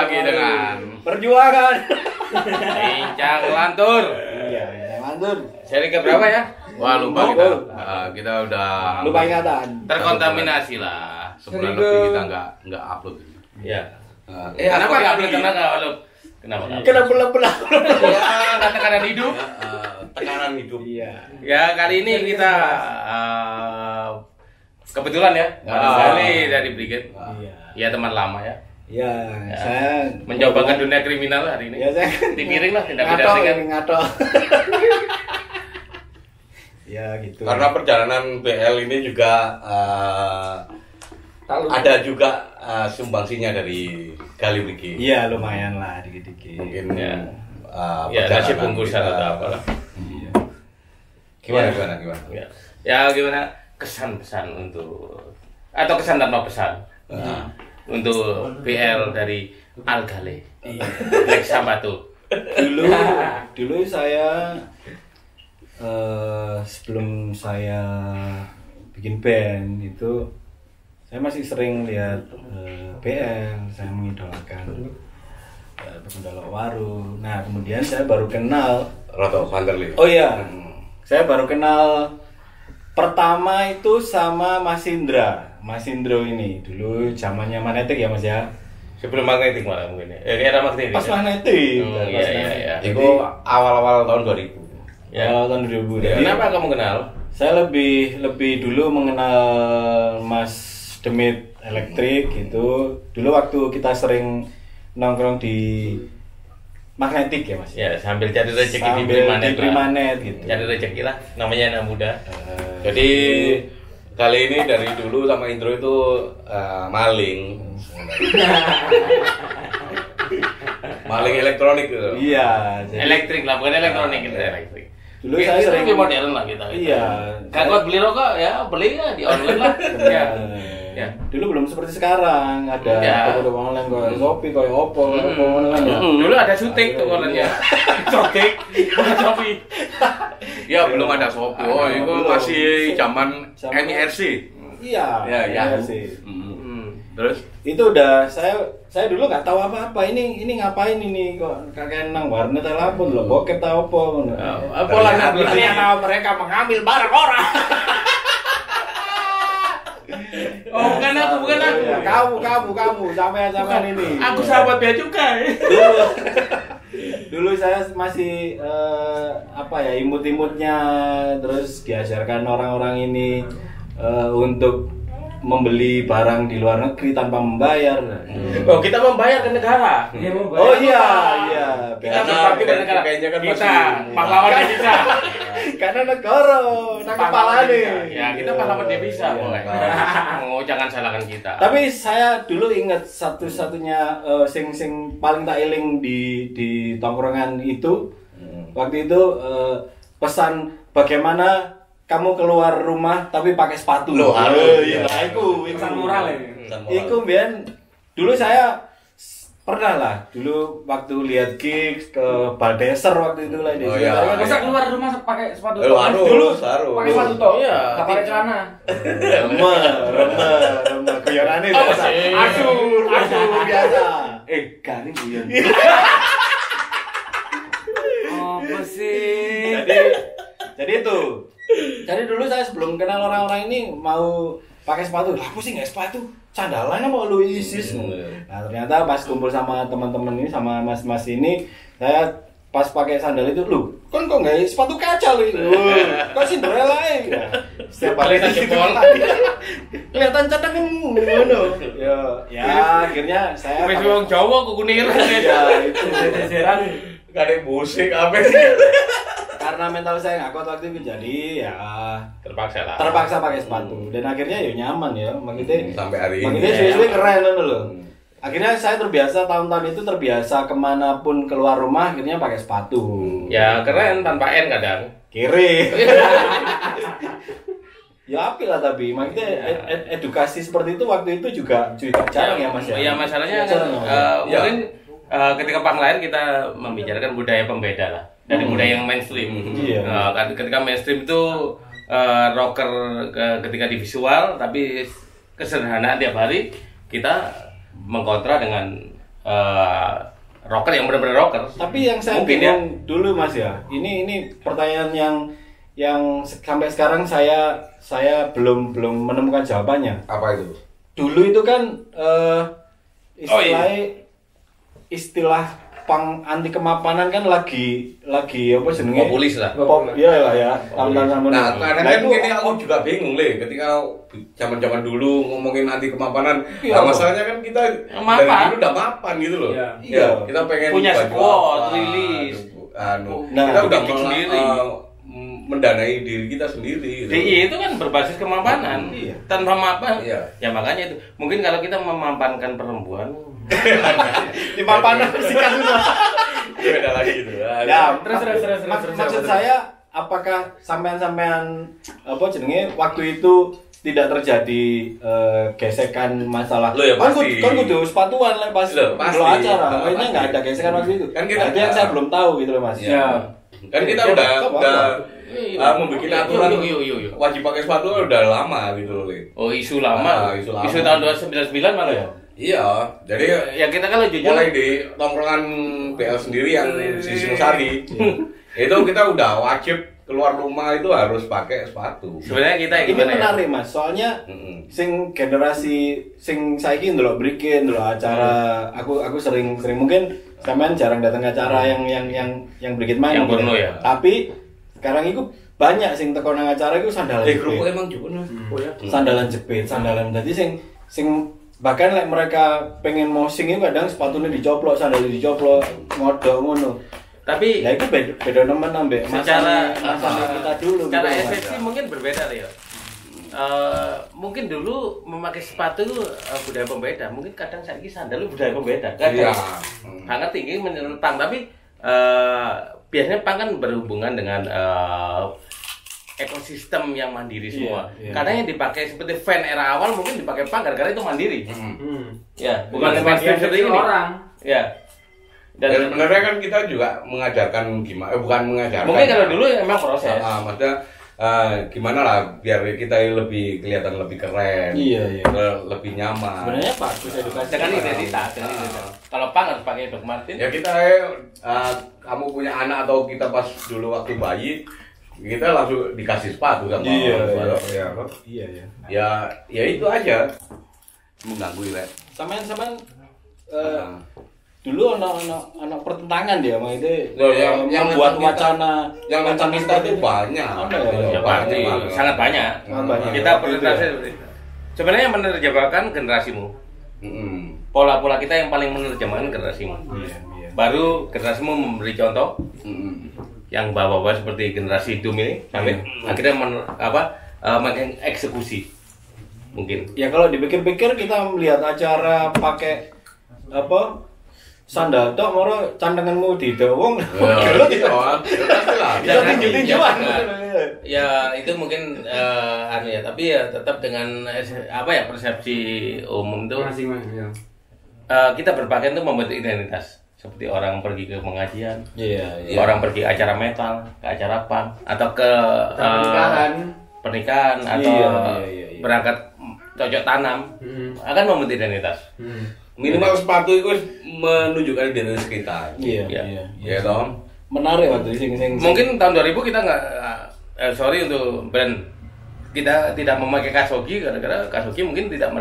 lagi dengan perjuangan. Bincang Lantur. Iya, lantur. Seri ke berapa ya? Wah lupa kita. Kita udah Lupa ingatan. terkontaminasi lah. Sebulan lebih kita nggak upload. Iya. Kenapa nggak upload? Kenapa? Kenapa? Ya, tekanan hidup. Tekanan hidup. Iya. Ya kali ini kita kebetulan ya, sekali dari Brigade. Iya. Ya teman lama ya. Ya, saya mencoba ke dunia kriminal hari ini. Ya, saya dipiring lah, tidak beda dengan ngato. Ya gitu. Karena perjalanan BL ini juga ada juga sumbangsinya dari Gali Brigade. Iya, lumayan lah dikit-dikit. Mungkin ya nasi bungkusan atau apalah. Iya. Gimana? Ya gimana kesan-pesan untuk atau kesan tanpa pesan untuk BL dari Algale. Black Sabbath. Dulu saya sebelum saya bikin band itu saya masih sering lihat BL, saya mengidolakan Begundala Waru. Nah kemudian saya baru kenal Roto Vanderlei. Oh iya, saya baru kenal pertama itu sama Mas Indro ini dulu zamannya Magnetic ya Mas ya. Sebelum Magnetic malah mungkin ya. Era Magnetic. Pas Magnetic. Iya. Itu awal-awal tahun 2000. Ya. Awal tahun 2000. Jadi, kenapa kamu kenal? Saya lebih dulu mengenal Mas Demit Elektrik gitu. Dulu waktu kita sering nongkrong di Magnetic ya Mas. Ya, sambil cari rezeki di Primanet gitu. Cari rezeki lah, namanya anak muda. Jadi kali ini dari dulu sama intro itu maling. Maling elektronik gitu. Iya, elektrik lah, bukan elektronik gitu, elektrik. Dulu saya sering lebih modern lah kita. Iya. Kalau beli rokok ya beli ya di online lah. Ya. Dulu belum seperti sekarang, ada toko online kayak Shopee, kayak Oppo, Dulu ada syuting tuh online-nya. Shopee, bukan Shopee. Ya belum ada Shopee. Oh, itu masih zaman NIRC. Iya. Ya. Terus itu udah saya dulu nggak tahu apa-apa ini ngapain ini kok kakek nang warnet telepon loh bokep tahu apa lah ternyata mereka mengambil barang orang. Oh bukan aku kamu sampai ini aku sahabat bea cukai. Dulu saya masih imut-imutnya terus diajarkan orang-orang ini untuk membeli barang di luar negeri tanpa membayar. Oh, kita membayar ke negara. Oh iya. Kita berbakti pada negara. Kita pahlawan devisa. Karena negara, kepala nih. Ya, kita pahlawan devisa, boleh. Oh, jangan salahkan kita. Tapi saya dulu ingat satu-satunya sing paling tak eling di tongkrongan itu. Waktu itu pesan bagaimana kamu keluar rumah tapi pakai sepatu. Loh, harus. Iya, iku pesan moral ya. Iku mbiyen dulu saya pernah lah dulu waktu lihat gigs ke Baldeser waktu itu lah di Oh, iya. Masa keluar rumah pakai sepatu Harus. Pakai sepatu toh? Iya. Enggak pakai celana. Remeh guyonane biasa. Asur biasa. Garing guyon. Apa sih? Jadi itu. Jadi dulu saya sebelum kenal orang-orang ini mau pakai sepatu. Lah aku sih nggak sepatu, sandalannya mau lu isis. Nah ternyata pas kumpul sama teman-teman ini sama mas-mas ini, saya pas pakai sandal itu lu, kan kok nggak sepatu kaca lu itu, kok Cinderella ya. Setiap hari jempol. Kelihatan cadang ngono. Ya akhirnya saya. Wis wong Jawa kok kunir. Ya itu Seran. Gak ada musik apa sih? Karena mental saya nggak kuat waktu itu jadi ya terpaksa pakai sepatu dan akhirnya ya nyaman ya maksudnya sampai hari ini maksudnya suwe-suwe keren loh. Akhirnya saya terbiasa tahun-tahun itu terbiasa kemanapun keluar rumah akhirnya pakai sepatu. Ya keren tanpa N kadang. Kiri. Ya apil lah tapi maksudnya edukasi seperti itu waktu itu juga jarang ya Mas ya. Iya masalahnya kan mungkin ketika panglain kita membicarakan budaya pembeda lah dari budaya yang mainstream. Ketika mainstream itu rocker ketika di visual tapi kesederhanaan tiap hari kita mengkontra dengan rocker yang benar-benar rocker. Tapi yang saya Mungkin bingung dulu Mas ya. Ini pertanyaan yang sampai sekarang saya belum menemukan jawabannya. Apa itu? Dulu itu kan istilah pang anti kemapanan kan lagi apa jenenge? Populis lah. Pop ya lah ya. Tahun-tahun Nah, kadang kan ini aku juga bingung ketika zaman-zaman dulu ngomongin anti kemapanan. Iya. Nah, masalahnya kan kita Mapan. dari dulu udah mapan gitu loh. Iya. Iya, kita pengen Punya baju spot, apa, rilis. Nah, kita udah bikin sendiri. mendanai diri kita sendiri. Gitu. Iya, itu kan berbasis kemapanan. Iya. Tanpa mapan. Iya. Ya makanya itu. Mungkin kalau kita memampankan perempuan, di papanan sikat dulu. Beda lagi gitu. Ya, Terus. maksud saya apakah sampean apa jenenge waktu itu tidak terjadi gesekan masalah. Loh, ya pasti. Kan kudu sepatuan lah pas Loh, pasti. lo acara. Nah, Kayaknya pasti. nggak ada gesekan waktu itu. Kan kita- Itu yang saya belum tahu gitu loh Mas. Iya. Kan kita Ya, udah apa-apa. membuat aturan Yuk. wajib pakai sepatu udah lama gitu loh. Le. Oh, isu lama. Isu lama. Isu tahun 1999 malah ya. Iya, jadi Ya kita kalau jujur mulai di tongkrongan BL sendiri yang di Singosari itu kita udah wajib keluar rumah itu harus pakai sepatu. sebenarnya kita Ini gimana ya? menarik Mas, soalnya Mm-mm. sing generasi sing saiki ndelok Brikin, ndelok acara, aku sering mungkin sampean jarang datang ke acara yang Brikin main. Yang porno ya. Tapi sekarang itu banyak sing teko nang acara itu sandalan Grup jepit. emang juga Oh ya. Sandalan jepit, sandalan. Jadi sing bahkan like mereka pengen mosing itu kadang sepatunya dicoplok, sandalnya dicoplok, ngodok ngono. Tapi Ya itu beda teman ambek secara masa kita dulu. secara gitu, Mas. esensi mungkin berbeda ya. Mungkin dulu memakai sepatu budaya pembeda, mungkin kadang saya sandal budaya pembeda. Iya. Sangat tinggi menurut pang, tapi biasanya pang kan berhubungan dengan ekosistem yang mandiri semua. Iya. Kadang yang dipakai seperti fan era awal mungkin dipakai pang gara-gara itu mandiri. Ya, bukan Bukan mainstream sebagian seperti kecil ini. orang. Ya. Dan Dan sebenarnya kan kita juga mengajarkan gimana, bukan mengajarkan. mungkin kalau dulu emang proses. Maksudnya gimana lah biar kita lebih kelihatan lebih keren, Iya. lebih nyaman. Sebenarnya bagus edukasi. dengan identitas. Kalau pang harus pakai Doc Martin. Ya kita kamu punya anak atau kita pas dulu waktu bayi kita langsung dikasih sepatu sama Iya, orang tua. iya. Iya, iya. Ya itu aja mengganggu ya. Sampean dulu anak pertentangan dia sama itu Loh, yang membuat nentang kita- wacana yang nonton kita itu banyak. Ada ya? Ya pasti, sangat banyak. Sangat banyak. Kita Waktu itu presentasi ya? seperti itu. Sebenarnya yang menerjemahkan generasimu. Pola-pola kita yang paling menerjemahkan generasimu. Iya. Baru generasimu memberi contoh yang bawa-bawa seperti generasi Doom ini sampai akhirnya mengeksekusi mungkin. Ya kalau dipikir-pikir kita melihat acara pakai apa sandal tok moro candenganmu didowong. Bisa tinju-tinjuan. Ya itu mungkin tapi ya tetap dengan persepsi umum itu Masing-masing. kita berpakaian itu membentuk identitas. Seperti orang pergi ke pengajian, Iya. orang pergi acara metal, ke acara punk, atau ke pernikahan atau Iya. berangkat cocok tanam, akan membentuk identitas. Minimal sepatu itu menunjukkan identitas kita. Iya. Iya. Iya. Ya toh. Menarik waktu sing. Mungkin tahun 2000 kita nggak, sorry untuk brand, kita tidak memakai kasogi gara-gara kasogi mungkin tidak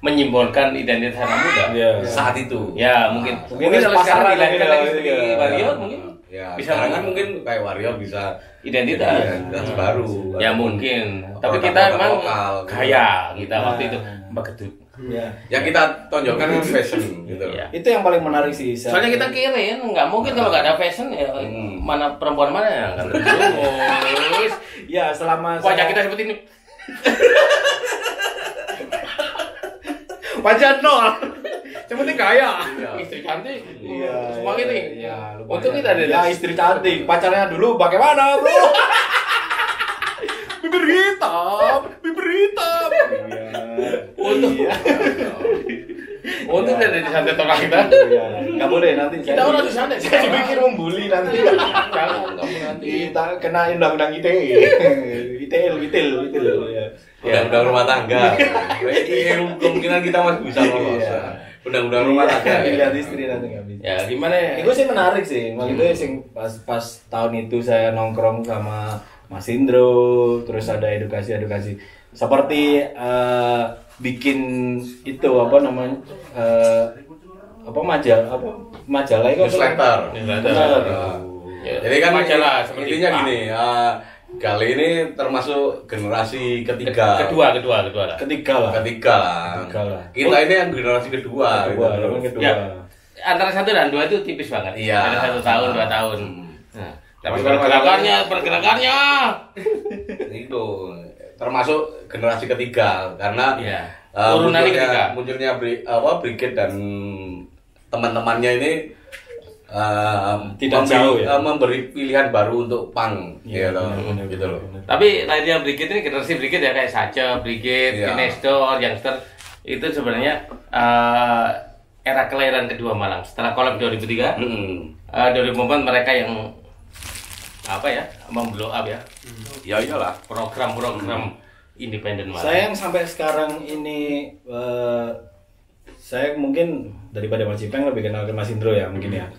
menyimbolkan identitas anak muda. Iya. Saat itu. Ya mungkin Mungkin kalau pasaran sekarang dilahirkan gitu, lagi gitu, seperti ya. Warrior mungkin Ya, bisa sekarang kan mungkin kayak Warrior bisa identitas. identitas baru. Ya Ataupun mungkin, tapi produk-produk kita emang lokal, gitu. kaya kita waktu itu bagedut. Ya. Ya kita tonjolkan kan fashion gitu. Iya. Itu yang paling menarik sih. Soalnya kita keren, nggak mungkin kalau nggak ada fashion ya mana perempuan mana yang akan terus Ya selama wajah kita seperti ini. wajah nol. Seperti kaya. Istri cantik, Iya. semua ini. Iya, lumayan. Untuk kita ada. Ya istri cantik, pacarnya dulu bagaimana, Bro? bibir hitam. Iya. Untuk untuk ada di santet tolak kita. Iya. Enggak boleh nanti. Kita orang di sana. Saya dipikir membuli nanti. Jangan kamu nanti. Kita kena undang-undang ITE. ITE. Ya. Undang-undang rumah tangga. Kemungkinan kita masih bisa lolos. Iya. undang-undang rumah tangga. Pilihan istri nanti nggak bisa. Ya gimana ya? Itu sih menarik sih. Waktu itu sing pas tahun itu saya nongkrong sama Mas Indro, terus ada edukasi seperti bikin itu apa namanya majalah itu Newsletter. Benar. Ya, Jadi kan majalah seperti intinya Pak. gini, kali ini termasuk generasi ketiga. Kedua lah. Ketiga lah. Ketiga lah. Kita ini yang generasi kedua. gitu. Ya, antara 1 dan 2 itu tipis banget. Iya. Ada 1 tahun, 2 tahun. Nah, tapi Pergerakannya- pergerakannya. Itu termasuk generasi ketiga karena Iya. Turunannya ketiga. munculnya Brigade dan teman-temannya ini Tidak jauh ya? memberi pilihan baru untuk punk Iya, gitu, gitu loh. Tapi lainnya Brigade ini generasi Brigade ya kayak Saja, Brigade, Iya. Kinesto, Youngster itu sebenarnya era kelahiran kedua Malang. Setelah collab 2003, 2004 mereka yang apa ya memblow up ya Ya iyalah. program-program independen Malang. Saya yang sampai sekarang ini saya mungkin daripada Mas Ipeng lebih kenal ke Mas Indro ya mungkin ya.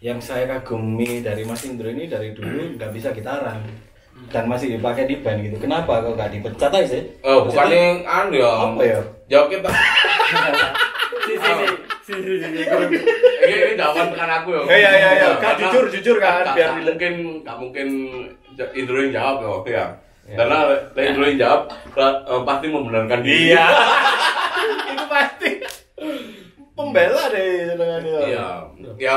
Yang saya kagumi dari Mas Indro ini dari dulu nggak bisa gitaran dan masih dipakai di band gitu. Kenapa kok nggak dipecat aja sih? Oh, bukannya anu ya. Apa ya? Jawab kita. Ini jawaban tekan aku ya. Iya. Kan Karena jujur kan biar nggak mungkin Indro yang jawab ya. Karena Indro yang jawab pasti membenarkan diri. Iya. Itu pasti pembela deh dengan itu. Iya. Ya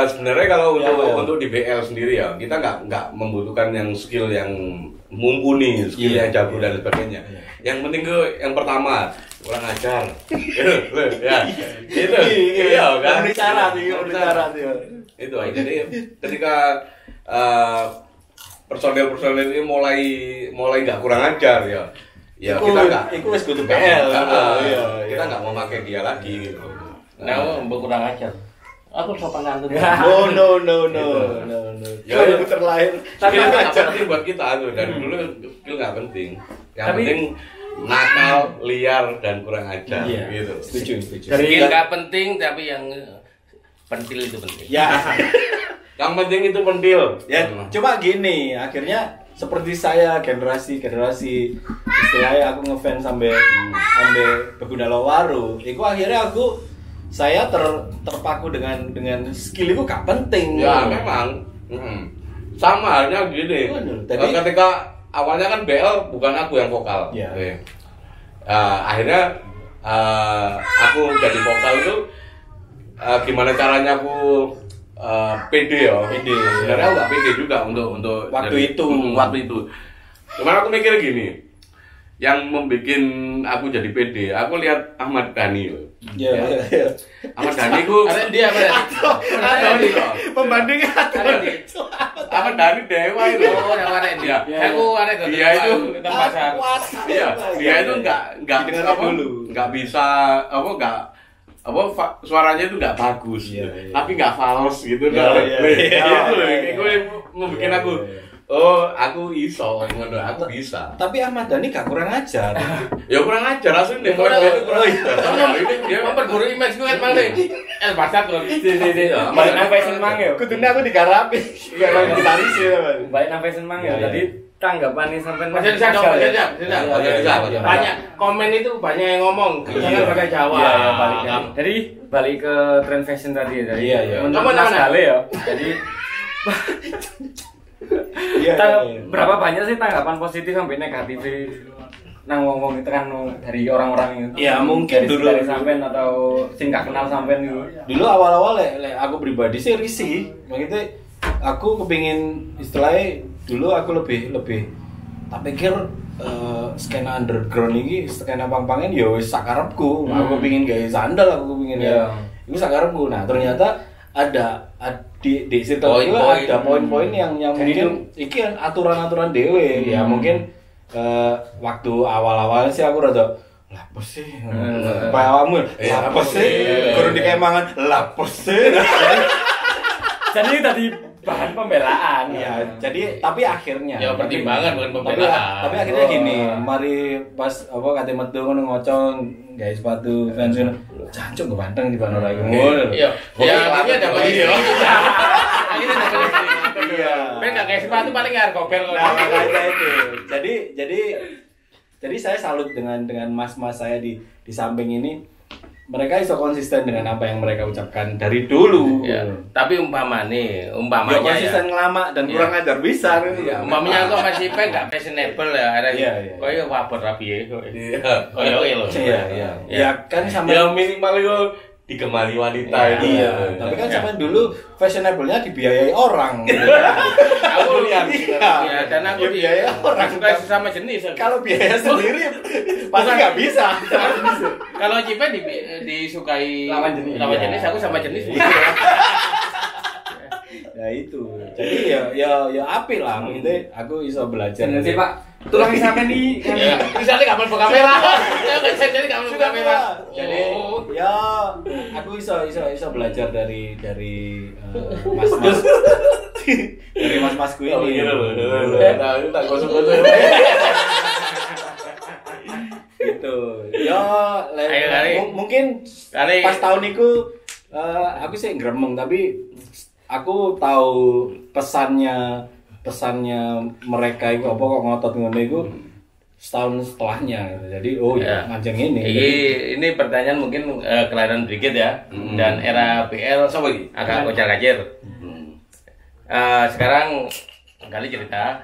sebenarnya kalau Ya. untuk di BL sendiri ya kita nggak membutuhkan yang skill yang mumpuni, skill yang jago dan sebagainya. Yang penting yang pertama kurang ajar. Ya. Itu. Iya kan. Memenuhi syarat, Itu aja. Jadi ketika personel ini mulai nggak kurang ajar ya. Ya kita nggak. Iku wis kudu BL. Kita nggak mau pakai dia lagi gitu. Nah, kurang ajar. Aku sopan santun. No. Ya, Itu terlahir. Skill nggak penting buat kita tuh dari dulu skill nggak penting. Yang penting nakal, liar dan kurang ajar Iya. gitu. Setuju. Skill nggak penting tapi yang pentil itu penting. Ya. Yang penting itu pentil. Ya, cuma gini, akhirnya seperti saya generasi istilahnya aku ngefans sampai Beguna Lowaru. Itu akhirnya saya terpaku dengan skill itu gak penting. Ya memang. Sama halnya gini. Tadi- Ketika awalnya kan BL bukan aku yang vokal. Iya. Akhirnya aku jadi vokal itu gimana caranya aku pede ya. Pede. Sebenarnya aku gak pede juga untuk Waktu itu. Waktu itu. Cuman aku mikir gini. Yang membuat aku jadi pede, aku lihat Ahmad Dhani. Iya. Ahmad Dhani ku Ada dia apa? Pembanding Ahmad Dhani dewa itu. Oh, yang warna dia. Aku warna itu. Dia itu pasar. Iya, dia itu nggak Didengar apa, dulu. nggak bisa suaranya itu nggak bagus, Iya. tapi nggak false gitu Iya, kan. iya. Itu loh, gue membuat aku, oh aku iso, ngono, aku bisa. Tapi Ahmad Dhani gak kurang ajar. Ya kurang ajar aslinya, Kurang- itu kurang ajar. Ini dia Memperburuk image gue kan maling. Pasar tuh. Balik nang fashion mang ya. Kudune aku digarapi. Gak gitaris ya, Mas. Balik nang fashion mang ya. Iya, Jadi tanggapan sampean Masih bisa dong, masih bisa. Iya. Banyak komen itu banyak yang ngomong. Jangan pakai Jawa. Iya, ya, balik jadi balik ke tren fashion tadi ya. Jadi Iya, iya. menurut Kamu Mas mana? Gale ya. Jadi Iya. berapa banyak sih tanggapan positif sampai negatif sih nang wong-wong itu kan dari orang-orang itu. Ya, mungkin dari, dulu- dari sampean atau sing gak kenal sampean gitu. Dulu awal-awal aku pribadi sih risih. Maksudnya aku kepingin istilahnya dulu aku lebih tak pikir skena underground ini skena pang-pangan ya wis sakarepku. Aku kepingin gawe sandal, aku kepingin Iya. itu sakarepku. Nah, ternyata ada di circle itu Poin-poin. ada poin-poin yang Jadi mungkin iki kan aturan-aturan dewe ya mungkin waktu awal-awal sih aku rada apa sih? Kayak awakmu, apa sih? Kurang dikemangan, apa sih? Jadi tadi bahan pembelaan. Ya, jadi tapi akhirnya. Ya pertimbangan bukan pembelaan. Tapi akhirnya gini, mari pas kate metu ngono ngocong guys sepatu fans jancuk ganteng di bano lagi. Iya. Ya akhirnya dapat ini. Akhirnya dapat ini. Iya. Ben enggak kayak sepatu paling harga gobel. Nah, makanya itu. Jadi saya salut dengan mas-mas saya di samping ini. Mereka iso konsisten dengan apa yang mereka ucapkan dari dulu. Ya. Tapi umpamanya konsisten ngelama dan kurang ajar bisa. Iya. Umpamanya kok masih enggak fashionable ya. Iya. Kok ya wabar rapi ya. Iya. Oh iya loh. Iya. Ya kan sama yang minimal itu digemari wanita itu. Iya. Tapi kan sama dulu fashionable-nya dibiayai orang. Aku lihat. Iya. Ya dan aku biaya orang suka sesama jenis. Kalau biaya sendiri pasti nggak bisa. Kalau Cipe disukai Lawan jenis. aku sama jenis. Ya itu. Jadi ya apik lah. Gitu aku iso belajar. Nanti Pak, tulang sampai di Ya, misalnya kapan buka kamera. Ya kan jadi kapan buka kamera. Jadi ya aku iso belajar dari mas-mas dari mas-masku ini. Oh iya loh. Nah, itu tak gosok-gosok. Gitu. Ya mungkin Kali pas tahun itu aku sih gremeng tapi aku tahu pesannya mereka itu apa kok ngotot ngono itu setahun setelahnya gitu. Jadi mancing ini. Ini pertanyaan mungkin kelahiran Brigade ya dan era PL agak kocar-kacir. Sekarang kali cerita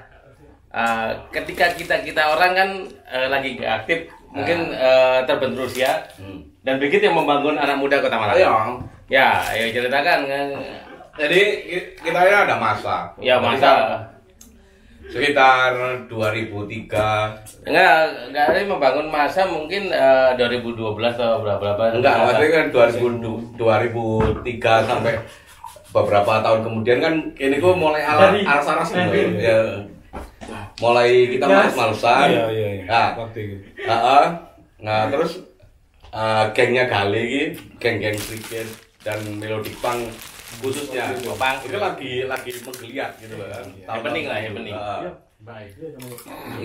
ketika kita orang kan lagi aktif mungkin terbentur usia dan Brigade yang membangun anak muda Kota Malang. Ya, ayo ceritakan. Jadi kita ini ada masa. Ya masa. Sekitar 2003. Enggak ada membangun masa mungkin 2012 atau berapa. Enggak, maksudnya kan 2003 sampai beberapa tahun kemudian kan ini kok mulai aras-aras gitu. Ya. Mulai kita males-malesan. Iya. Nah, Waktu itu. Nah, terus gengnya Gale iki, geng-geng Brigade dan Melodic Punk khususnya Punk itu lagi menggeliat gitu kan. Happening lah, happening.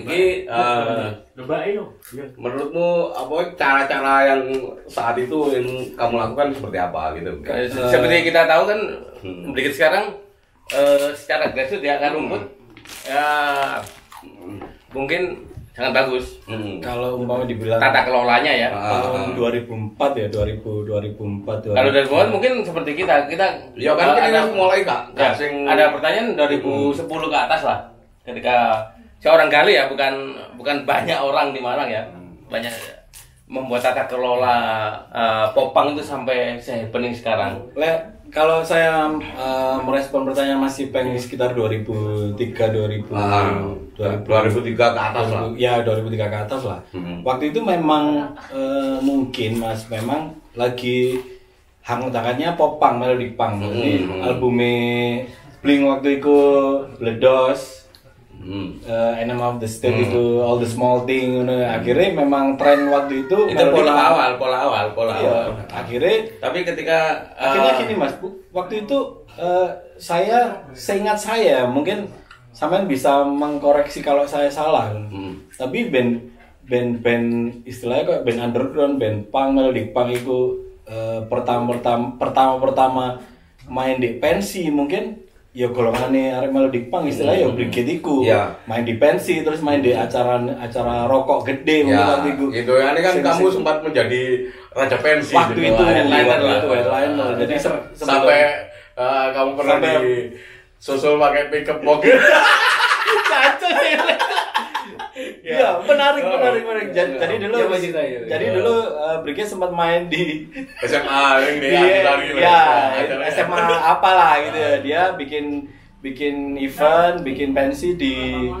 Ini menurutmu apa cara-cara yang saat itu yang kamu lakukan seperti apa gitu? Seperti kita tahu kan Brigade sekarang secara grassroots ya kan rumput mungkin sangat bagus. Kalau umpama dibilang Tata kelolanya ya. tahun 2004 ya 2004. Kalau dari bawah mungkin seperti kita Ya kan kita mulai ya, ada pertanyaan 2010 ke atas lah. Ketika seorang Gale ya bukan banyak orang di Malang ya. Banyak membuat tata kelola popang itu sampai se-happening sekarang. Kalau saya merespon pertanyaan Mas Ipeng sekitar 2003 2003 ke atas lah. Ya 2003 ke atas lah. Waktu itu memang mungkin Mas memang lagi hangat-hangatnya popang, melodic punk. Jadi albumnya Blink waktu itu Bledos, Enemy of the State itu All the Small Thing. Akhirnya memang tren waktu itu pola awal. Iya, akhirnya akhirnya gini Mas, waktu itu seingat saya mungkin sampean bisa mengkoreksi kalau saya salah. Tapi band istilahnya kok band underground, band punk, melodic punk itu pertama main di pensi mungkin ya golongannya arek melodic punk istilahnya ya Brigade iku. Main di pensi terus main di acara rokok gede mungkin waktu itu. Itu ini kan kamu sempat menjadi raja pensi waktu itu headliner. Jadi sampai kamu pernah di susul pakai pickup mobil. Caca sih. Iya, menarik. Jadi dulu Brigade sempat main di SMA yang di SMA apalah gitu ya. Dia bikin event, bikin pensi di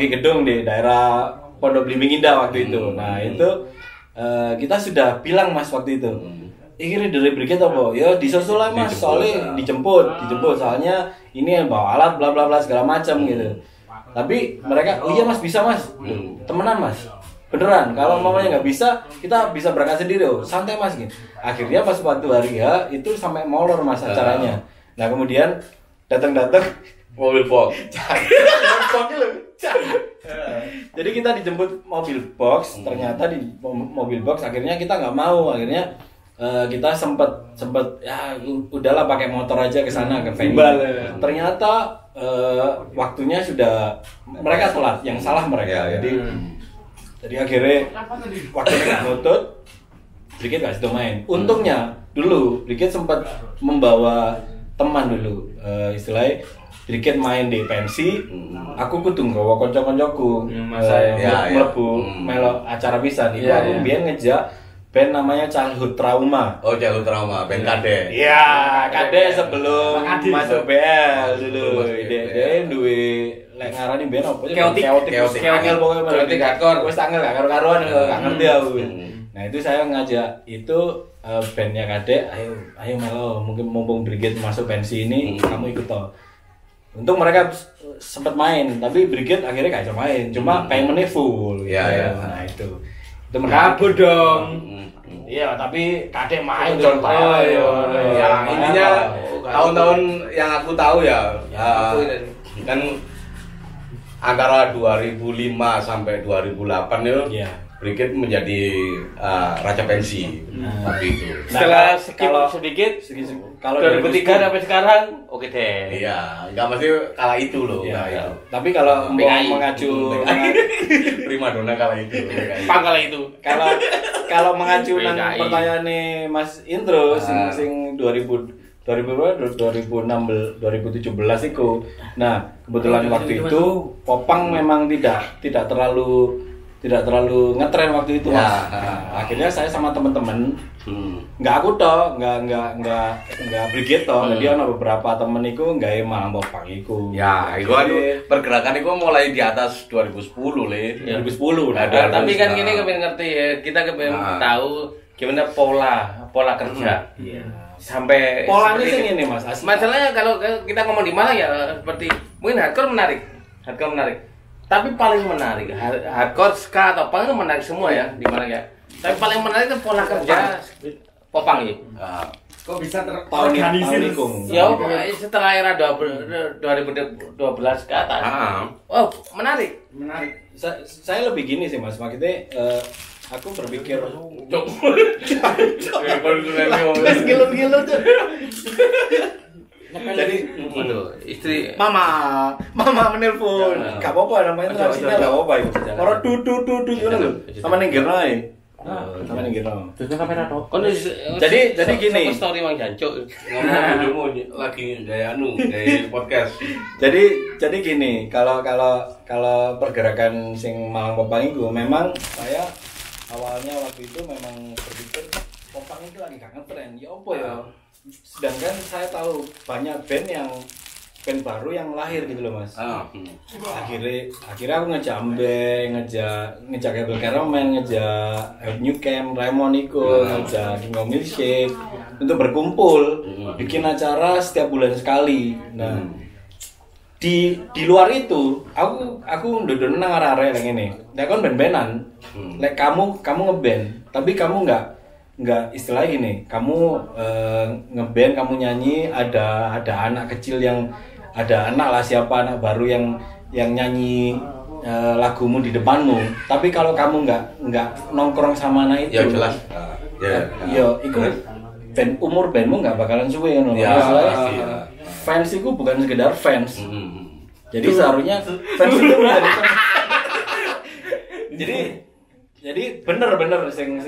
gedung di daerah Pondok Blimbing Indah waktu itu. Nah, itu kita sudah bilang Mas waktu itu. Ini dari Brigade apa? Ya disusul lah Mas, soalnya dijemput soalnya ini bawa alat bla bla bla segala macam gitu. Tapi mereka, oh iya Mas bisa Mas, temenan Mas. Beneran, kalau mamanya nggak bisa, kita bisa berangkat sendiri. Oh, santai mas gitu. Akhirnya pas waktu hari H itu sampai molor mas acaranya. Nah kemudian datang mobil box. Jadi kita dijemput mobil box, ternyata di mobil box akhirnya kita nggak mau, akhirnya kita sempet ya udahlah pakai motor aja ke sana ke venue. Ternyata waktunya sudah mereka telat, yang salah mereka. Jadi akhirnya waktunya nggak nutut, Brigit nggak situ main. Untungnya dulu Brigit sempat membawa teman dulu, istilahnya Brigit main di pensi, aku kudu nggawa kanca-kancaku mlebu melo acara pisan. Iku aku biyen ngejak band namanya Childhood Trauma. Oh, Childhood Trauma, band Kade. Iya, Kade sebelum masuk BL dulu. Dia duwe lek ngarani band apa? Chaotic hardcore. Wis angel gak karo-karuan, gak ngerti aku. Nah, itu saya ngajak itu bandnya Kade, ayo melo, mungkin mumpung Brigit masuk pensi ini, kamu ikut toh. Untung mereka sempat main, tapi Brigit akhirnya gak bisa main, cuma paymentnya full. Iya. Nah itu kabur dong. Iya, tapi Kadek main dong. Ya intinya tahun-tahun yang aku tahu ya, kan antara 2005 sampai 2008 itu Brigit menjadi raja pensi waktu itu. Setelah sedikit kalau 2003 sampai sekarang oke deh. Iya, nggak mesti kala itu loh. Ya. Tapi kalau mengacu primadona kala itu. Kala itu. Kalau mengacu nang pertanyaane Mas Indro sing 2017 itu. Nah, kebetulan waktu itu Popang memang tidak terlalu ngetren waktu itu mas. Akhirnya saya sama temen-temen, nggak aku toh, nggak Brigit toh. Jadi ada beberapa temen iku nggak emang Popang iku. Ya, itu kan pergerakan itu mulai di atas 2010 le. 2010. Tapi kan gini kepengen ngerti ya, kita kepengen tahu gimana pola kerja. Sampai polanya sih ini mas. Masalahnya kalau kita ngomong di Malang ya seperti mungkin hardcore menarik. Tapi paling menarik hardcore, ska atau punk itu menarik semua ya di mana ya. Tapi paling menarik itu pola kerja Popang ya. Kok bisa terorganisir? Ya setelah era 2012 ke atas. Oh menarik. Saya lebih gini sih mas, maksudnya aku berpikir gilu tuh. Jadi istri mama menelpon, gak apa-apa namanya transinya gak apa-apa itu. Orang dudu gitu loh, sama ninggir naik. Sama ninggir naik. Jadi gini. Story mang jancuk. Ngomong lagi gaya podcast. Jadi gini, kalau pergerakan sing Malang Popang itu memang saya awalnya waktu itu memang berpikir Popang itu lagi gak ngetren. Ya apa ya? Sedangkan saya tahu banyak band baru yang lahir gitu loh mas. Akhirnya aku ngejak Kabel Caramel, ngejak New Camp, Raymond Iko, ngejak King Milkshake untuk berkumpul, bikin acara setiap bulan sekali. Nah di luar itu aku ndodon nang arek-arek yang ini. Nek kon band-bandan, lek kamu ngeband, tapi kamu nggak istilahnya gini, kamu ngeband, kamu nyanyi, ada anak kecil yang ada anak lah, siapa anak baru yang nyanyi lagumu di depanmu, tapi kalau kamu nggak nongkrong sama anak itu, ya jelas, itu band umur bandmu nggak bakalan suwe kan? Fans itu bukan sekedar fans, jadi seharusnya fans itu menjadi fans. Jadi bener sing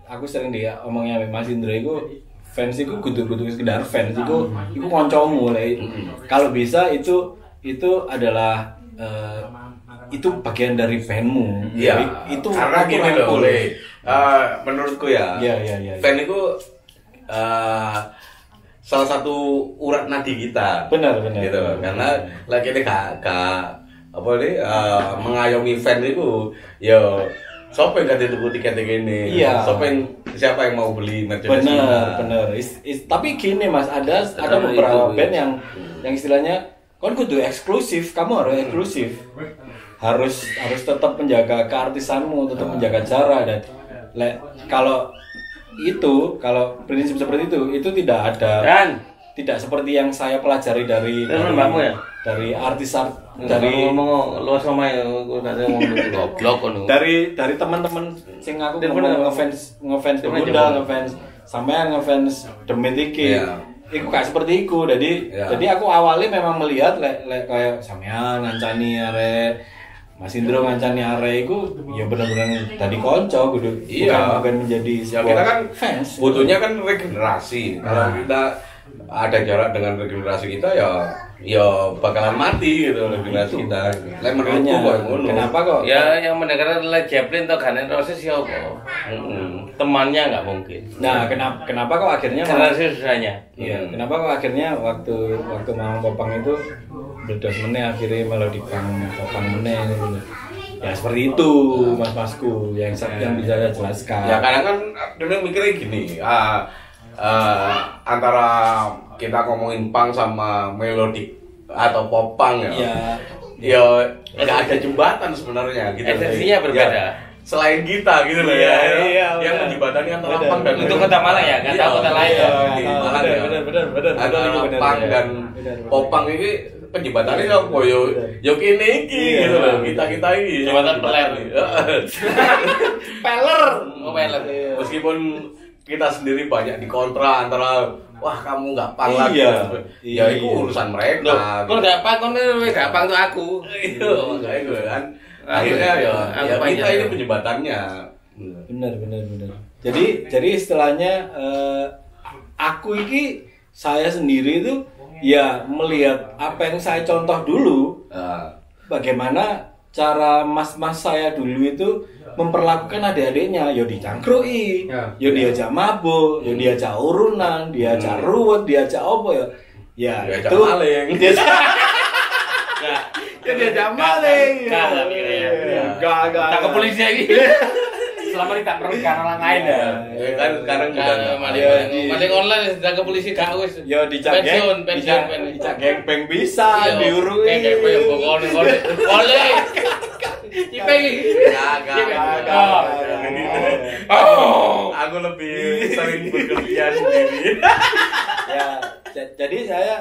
aku sering dia omongnya Mas Indra itu fans itu kudu sekedar fans itu kancamu mulai. Kalau bisa itu adalah itu bagian dari fanmu. Iya. Itu karena gini loh. Menurutku ya. Iya. Fan itu salah satu urat nadi kita. Benar. Gitu. Karena lagi ini gak mengayomi fan itu ya siapa yang gak tuku tiket gini, siapa yang mau beli merchandise. Bener. Tapi gini mas, ada beberapa band yang istilahnya kan kudu eksklusif, kamu harus eksklusif. harus tetap menjaga keartisanmu, tetap menjaga jarak dan kalau prinsip seperti itu tidak ada dan tidak seperti yang saya pelajari dari artis dari ngomong luas sama ya goblok kono. Dari teman-teman sing aku ngefans Bunda, ngefans sampean, ngefans Demit iki. Iku gak seperti iku. Jadi aku awalnya memang melihat kayak sampean ngancani arek Mas Indro ngancani arek iku ya bener-bener tadi konco kudu bukan menjadi sebuah kita kan fans. butuhnya kan regenerasi. Kalau kita ada jarak dengan regenerasi kita ya bakalan mati gitu regenerasi kita. Lah menurutku kok ngono. Kenapa kok? Ya yang mendengar Led Zeppelin atau Guns N' Roses siapa? Temannya nggak mungkin. Nah, kenapa kok akhirnya susahnya? Iya, kenapa kok akhirnya waktu Mamang Popang itu bledos meneh akhirnya melodi Popang meneh gitu. Ya seperti itu mas-masku yang bisa saya jelaskan. Ya kadang kan dulu mikirnya gini, antara kita ngomongin punk sama melodik atau popang ya nggak ada jembatan sebenarnya gitu. Esensinya berbeda. Ya, selain kita gitu loh yang menjembatani antara punk dan untuk kota Malang ya, nggak tahu kota lain ya. Malang ya. Benar. Antara punk dan popang ini penjembatannya kok yo kene iki gitu loh. Kita ini jembatan peler. Peler. Meskipun kita sendiri banyak dikontra antara wah kamu nggak pang lagi ya itu urusan mereka kalau nggak pang nggak pang tuh aku makanya gue kan akhirnya ya kita ini penjembatannya benar jadi istilahnya aku ini saya sendiri itu ya melihat apa yang saya contoh dulu bagaimana cara mas-mas saya dulu itu memperlakukan adik-adiknya, yo dicangkrui, yo diajak mabuk, yo diajak urunan, diajak ruwet, diajak apa ya diajak itu maling. Diajak maling. Gak ke polisi lagi. Selama tidak merugikan orang lain ya. Kan sekarang udah maling online sudah ke polisi gak wis. Yo pensiun, dicak geng bisa diurui. Geng boleh. Cipeng. Aku lebih sering bekerja sendiri. Ya, jadi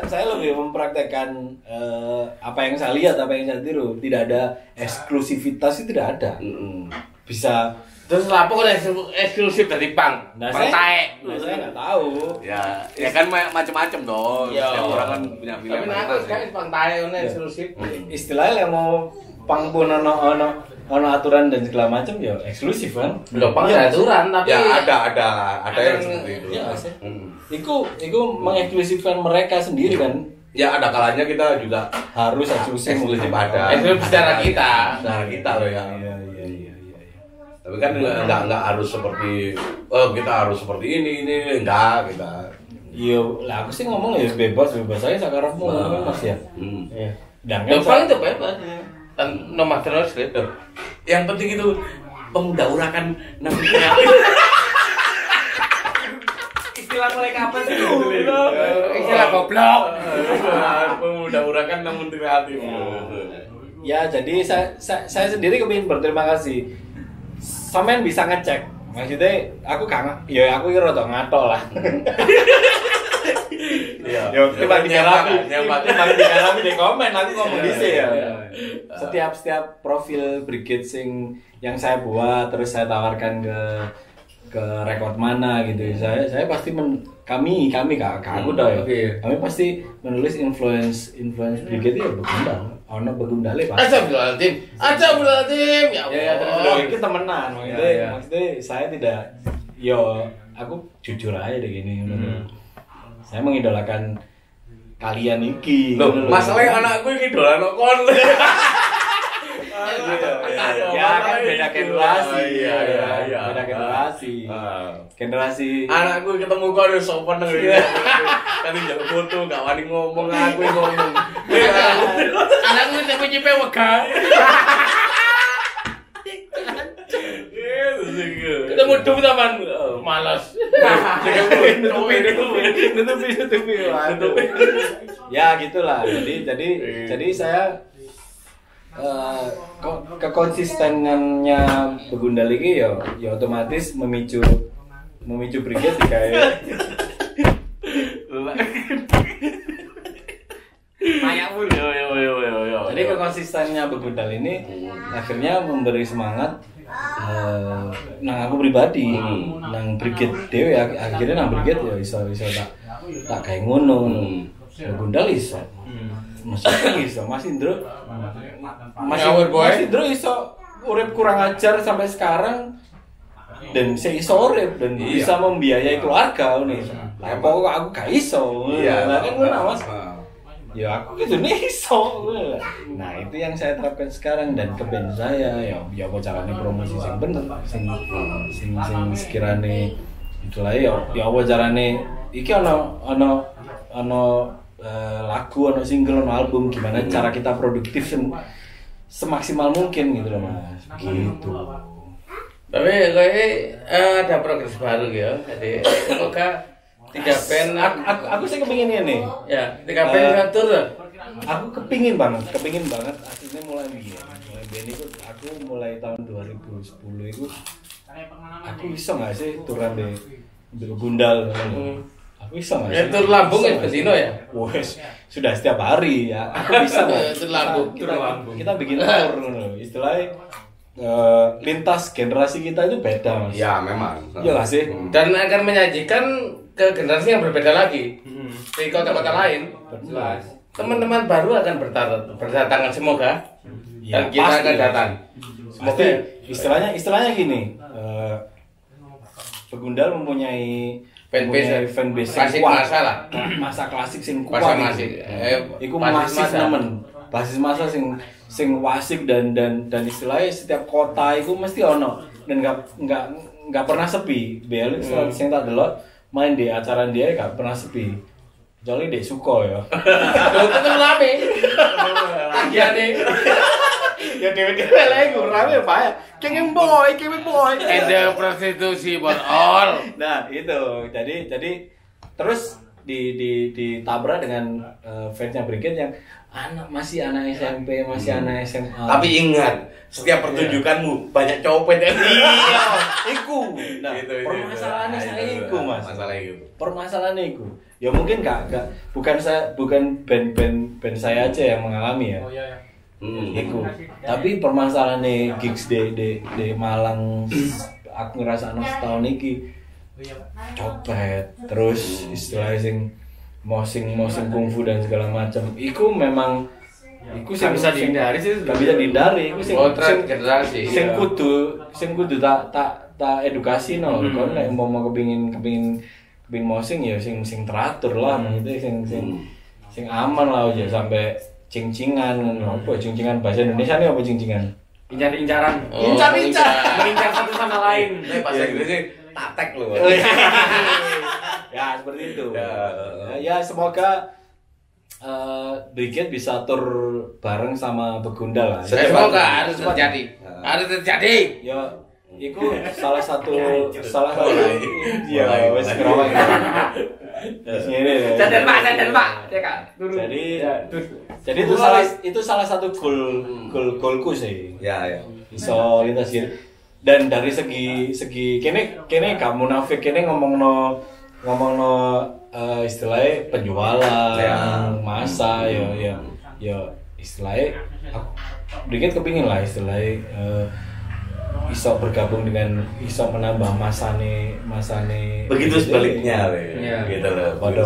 saya lebih mempraktekkan apa yang saya lihat, apa yang saya tiru. Tidak ada eksklusivitas, itu tidak ada. Bisa. Terus apa kok eksklusif dari pang? Saya nggak tahu. Ya kan macam-macam dong. Setiap orang kan punya pilihan. Tapi aku sekarang pang tae eksklusif. Istilahnya yang mau pang pun ono aturan dan segala macam ya eksklusif kan. Belum pang aturan tapi ya ada yang seperti itu. Ya, Iku mengeksklusifkan mereka sendiri kan. Ya ada kalanya kita juga harus eksklusif ada. Eksklusif secara kita loh ya. Iya. Tapi kan enggak harus seperti kita harus seperti ini enggak kita. Iya, lah aku sih ngomong ya bebas aja sakarepmu Mas ya. Iya. Dan kan itu bebas. Nomor terus gitu. Yang penting itu pemuda urakan namun kreatif. Istilah mulai kapan sih? Istilah goblok. Pemuda urakan namun kreatif. Ya, jadi saya sendiri kepingin berterima kasih. Sampean bisa ngecek. Maksudnya aku kangen, ya aku kira rada ngato lah. Iya. Yo, tiba di komen aku ngomong dhisik ya. Setiap profil Brigade sing yang saya buat terus saya tawarkan ke record mana gitu. Saya pasti kami aku dah ya. Kami pasti menulis influence Brigade ya Begundal. Ono Begundale Pak. Astagfirullahaladzim. Ya Allah. Itu temenan maksudnya saya tidak aku jujur aja deh gini. Saya mengidolakan kalian iki. Loh, masalahnya anakku ini idolano kon. Ya kan beda generasi. Iya. Beda generasi. Generasi anakku ketemu kok udah sopan nang. Kan njaluk foto gak wani ngomong aku ngomong. Anakku sampe nyipe wega. Ketemu dum taman malas. Ya gitulah. Jadi saya kekonsistenannya Begundal ini ya otomatis memicu Brigade kayak Mayakmu yo. Jadi kekonsistenannya Begundal ini akhirnya memberi semangat nang aku pribadi, nang Brigade dhewe akhirnya nang Brigade ya iso tak kayak ngono. Begundal iso. Mas Indro iso urip kurang ajar sampai sekarang dan saya iso urip dan bisa membiayai keluarga nih. Lah pokok aku gak iso. Lah kan ngono Mas. Ya aku gitu nih iso. Nah, itu yang saya terapkan sekarang dan ke band saya ya apa carane promosi sing bener sing sekirane itulah ya apa carane iki ono lagu, ono single, ono album, gimana cara kita produktif semaksimal mungkin gitu loh Mas. Gitu. Tapi kayak ada progres baru ya. Jadi semoga 3 band aku sih kepingin ini. Ya, 3 band ngatur. Aku kepingin banget. Aslinya mulai band itu aku mulai tahun 2010 itu aku bisa nggak sih turan di Begundal. Aku bisa nggak sih? Ya tur Lambung ya ke sino ya? Wes, sudah setiap hari ya. Aku bisa nggak? Tur Lambung. Kita bikin tour, istilahnya lintas generasi kita itu beda Mas. Ya memang. Iya nggak sih? Dan akan menyajikan ke generasi yang berbeda lagi di kota-kota lain. Jelas. Teman-teman baru akan berdatangan semoga dan kita pasti. akan datang. Semoga Istilahnya gini. Begundal mempunyai fanbase klasik kuat. masa lah. Masa klasik sing Masa kuat. masih. Iku masif nemen. Basis masa sing wasik dan istilahnya setiap kota itu mesti ono dan nggak pernah sepi. Bel sing tak delok main di acara dia nggak pernah sepi. Kecuali Dek Suko ya. Itu kan rame. Iya nih. Ya dewe-dewe lagi rame Pak ya. Kenging boy. Ada prostitusi for all. Nah, itu. Jadi terus ditabrak dengan fansnya Brigade yang masih anak SMP, masih anak SMA. Tapi ingat, setiap pertunjukanmu banyak copet ya. Iya, iku. Nah, Gitu, permasalahannya saya iku, Mas. Masalah itu. Permasalahannya iku. Ya mungkin bukan band saya aja yang mengalami ya. Oh iya. Iku. Tapi permasalahannya gigs di Malang aku ngerasa setahun iki copet terus istilahnya sing mosing kungfu dan segala macam. Iku memang Gak bisa dihindari sih. Gak bisa dihindari. Iku generasi. Sing kudu tak edukasi no. Kon nek mau kepingin mosing ya sing teratur lah, maksudnya sing aman lah aja sampai cing-cingan. Apa cing-cingan bahasa Indonesia ini apa cing-cingan? Incar-incaran. Incar-incar. Mengincar satu sama lain. Bahasa Inggrisnya tatek loh. Ya seperti itu. Ya semoga Brigade bisa tur bareng sama Begundal lah. Semoga harus terjadi. Harus terjadi. Ya, itu salah satu iya wes kerawang. Sadar Pak. Jadi itu salah satu goalku sih. Ya. Iso lintas gini. Dan dari segi kene gak munafik, kene ngomongno istilahnya penjualan masa ya istilahnya Brigade kepingin lah istilahnya iso bergabung dengan iso menambah masane Begitu sebaliknya gitu loh. Pada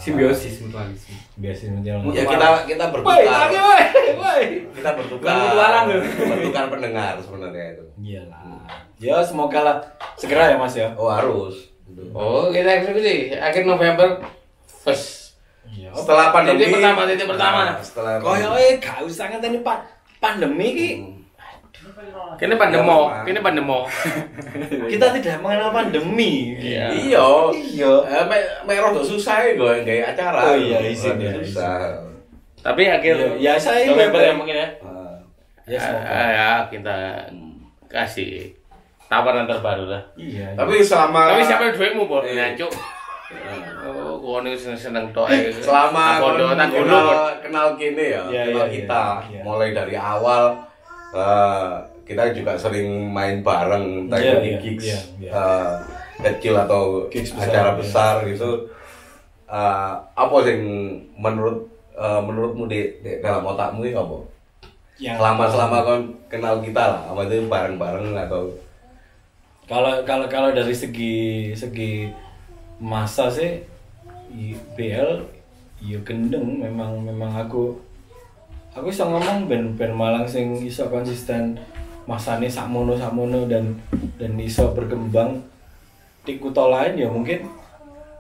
Simbiosis mutualisme. Ya kita bertukar. Kita bertukar pendengar sebenarnya itu. Iyalah. Ya semoga lah segera ya Mas ya. Oh harus. Oh, kita eksekusi akhir November first. Setelah pandemi titik pertama. Setelah Koyoke gak usah ngenteni pandemi iki. Kene pandemo. Kita tidak mengenal pandemi. Iya. Mek rada susah ya gue nggawe acara. Oh iya, izin ya. Susah. Tapi akhir ya saya November ya mungkin ya. Ya semoga. Ya kita kasih tawaran terbaru lah. Iya. Tapi Tapi siapa duitmu, Bos? Ngancuk. wong seneng tok. Selama Pondok tak kenal gini ya, kenal kita mulai dari awal kita juga sering main bareng di gigs kecil atau gigs acara besar gitu. Apa sih menurutmu di dalam otakmu ini apa? Selama kau kenal kita lah, apa itu bareng-bareng atau kalau dari segi masa sih BL yo gendeng memang aku iso ngomong ben Malang sing iso konsisten masane sakmono dan iso berkembang di kutha lain ya mungkin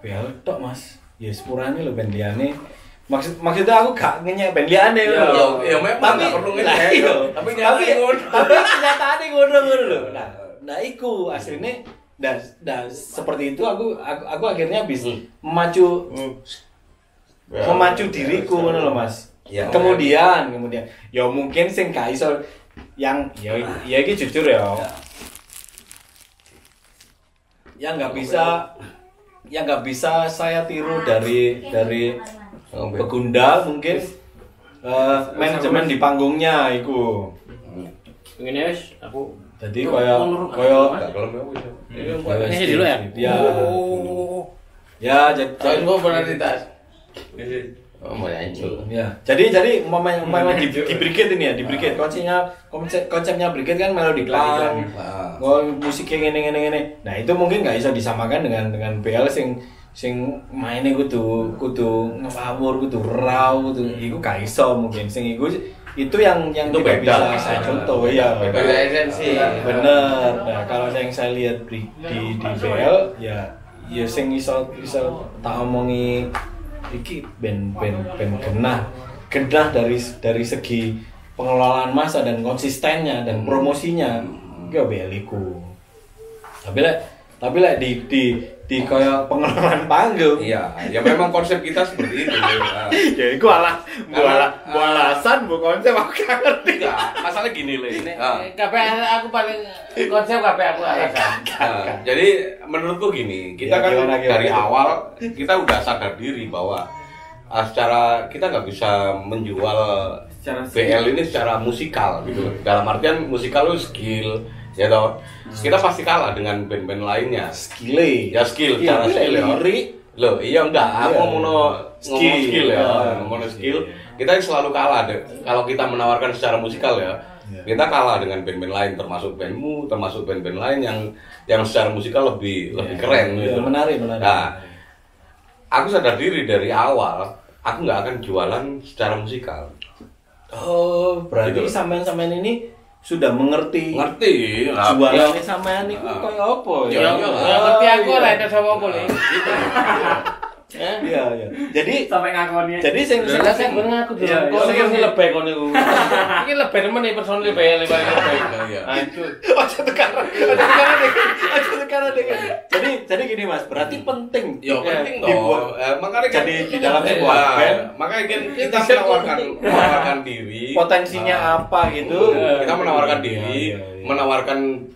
BL tok Mas. Ya sepurane lho ben liyane. Maksudnya aku gak ngenyek ben liyane lho. Ya memang gak perlu ngenyek. Tapi kenyataane ngono lho. Nah iku asline seperti itu aku akhirnya bisa memacu diriku ngono lho Mas. Ya. Kemudian ya mungkin sing gak iso yang ya iki jujur ya. Yang nggak bisa saya tiru dari Begunda mungkin manajemen di panggungnya iku. Ngene wis aku jadi kaya ini dulu ya. Ya jadi gua pernah di tas. Oh, mau hancur. Ya, jadi umpamanya di brigade ini ya, di brigade konsepnya brigade kan melodi klan. Musiknya ngene. Nah, itu mungkin enggak bisa disamakan dengan BL sing maine kudu ngawur, kudu raw, kudu iku gak iso mungkin. Sing iku itu yang tidak bisa saya contoh ya. Beda esensi. Bener. Nah, kalau yang saya lihat di BL ya sing iso tak omongi iki ben genah dari segi pengelolaan masa dan konsistennya dan promosinya gak beliku. Tapi lek di kaya pengelolaan panggung. Iya, ya memang konsep kita seperti itu. Ya iku alasan bu konsep aku gak ngerti. Masalah gini Le. Kabeh aku paling konsep kabeh aku alasan. Jadi menurutku gini, kita kan dari awal kita udah sadar diri bahwa secara kita nggak bisa menjual BL ini secara musikal gitu. Dalam artian musikal itu skill, ya toh. Kita pasti kalah dengan band-band lainnya. Skill ya. Loh, iya enggak. Aku ngomong skill ya. Ngomong skill. Kita selalu kalah deh. Kalau kita menawarkan secara musikal ya, kita kalah dengan band-band lain, termasuk bandmu, termasuk band-band lain yang secara musikal lebih keren gitu. Menarik. Nah, aku sadar diri dari awal, aku nggak akan jualan secara musikal. Oh, berarti gitu. Sampean ini sudah mengerti jualannya sampean itu kayak apa ya? Ya ngerti aku lah itu sama boleh. Iya. Jadi sampai ngakoni. Jadi sing saya ngaku dulu. Kok sing lebih kon niku. Iki lebih nemen iki personil lebih. Iya. Aduh. Aja tekanan deh. Jadi gini Mas, berarti penting. Ya penting dong. Makanya jadi di dalam sebuah band, makanya kita menawarkan diri. Potensinya apa gitu. Kita menawarkan diri, menawarkan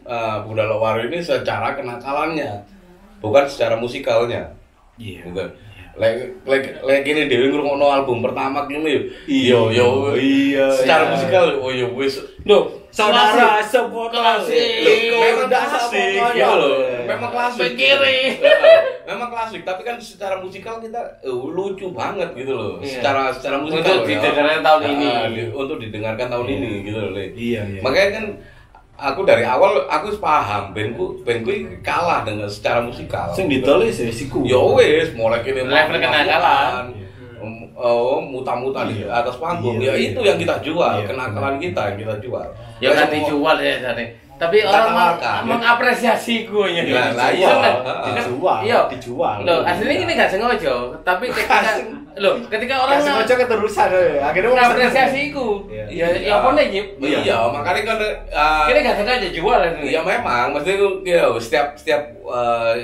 Bunda Lowar ini secara kenakalannya, bukan secara musikalnya. Iya. Gitu. Lek gini dhewe ngrungokno album pertama gini yo. Iya. Secara musikal yo wis. Loh, saudara support klasik. Memang klasik ya loh. Memang klasik. Kiri. Memang klasik, tapi kan secara musikal kita lucu banget gitu loh. Secara musikal untuk didengarkan tahun ini. Untuk didengarkan tahun ini gitu loh. Iya. Makanya kan aku dari awal aku paham bandku kalah dengan secara musikal. Sing ditulis ya siku. Ya wis mulai kene level kenakalan. Muta-muta di atas panggung. Ya itu yang kita jual, kenakalan kita yang kita jual. Ya kan dijual ya tadi. Tapi orang mengapresiasi gue nya. Dijual. Loh, aslinya ini enggak sengaja, tapi ketika orang sengaja keterusan akhirnya mengapresiasi iku. Ya apa nih, Jip? Iya, makanya kan kita enggak sengaja jual ini. Ya memang, mesti ya setiap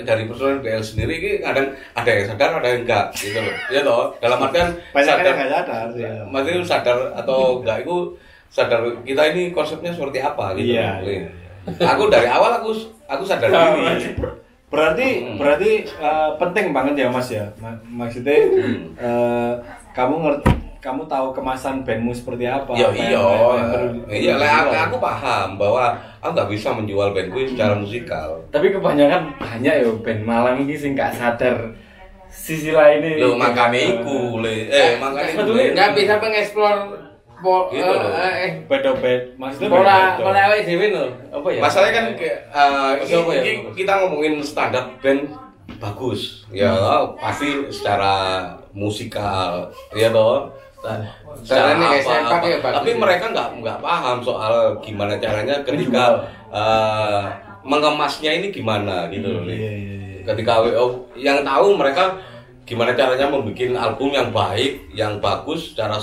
dari personel BL sendiri ini kadang ada yang sadar, ada yang enggak gitu loh. Ya toh, dalam artian sadar. Maksudnya sadar atau enggak itu sadar kita ini konsepnya seperti apa gitu. Iya. Aku dari awal aku sadar diri. Berarti penting banget ya Mas ya. Maksudnya kamu tahu kemasan bandmu seperti apa? Iya, aku paham bahwa aku nggak bisa menjual bandku secara musikal. Tapi kebanyakan banyak ya band Malang ini sih nggak sadar sisi lainnya. Loh, makanya iku makanya nggak bisa mengeksplor gitu loh. Beda-beda. Maksudnya pola awake dhewe lho. Apa ya? Masalahnya kan kita ngomongin standar band bagus. Ya pasti secara musikal, ya toh. Caranya apa? Tapi mereka nggak paham soal gimana caranya ketika mengemasnya ini gimana gitu loh. Ketika yang tahu mereka gimana caranya membuat album yang baik, yang bagus secara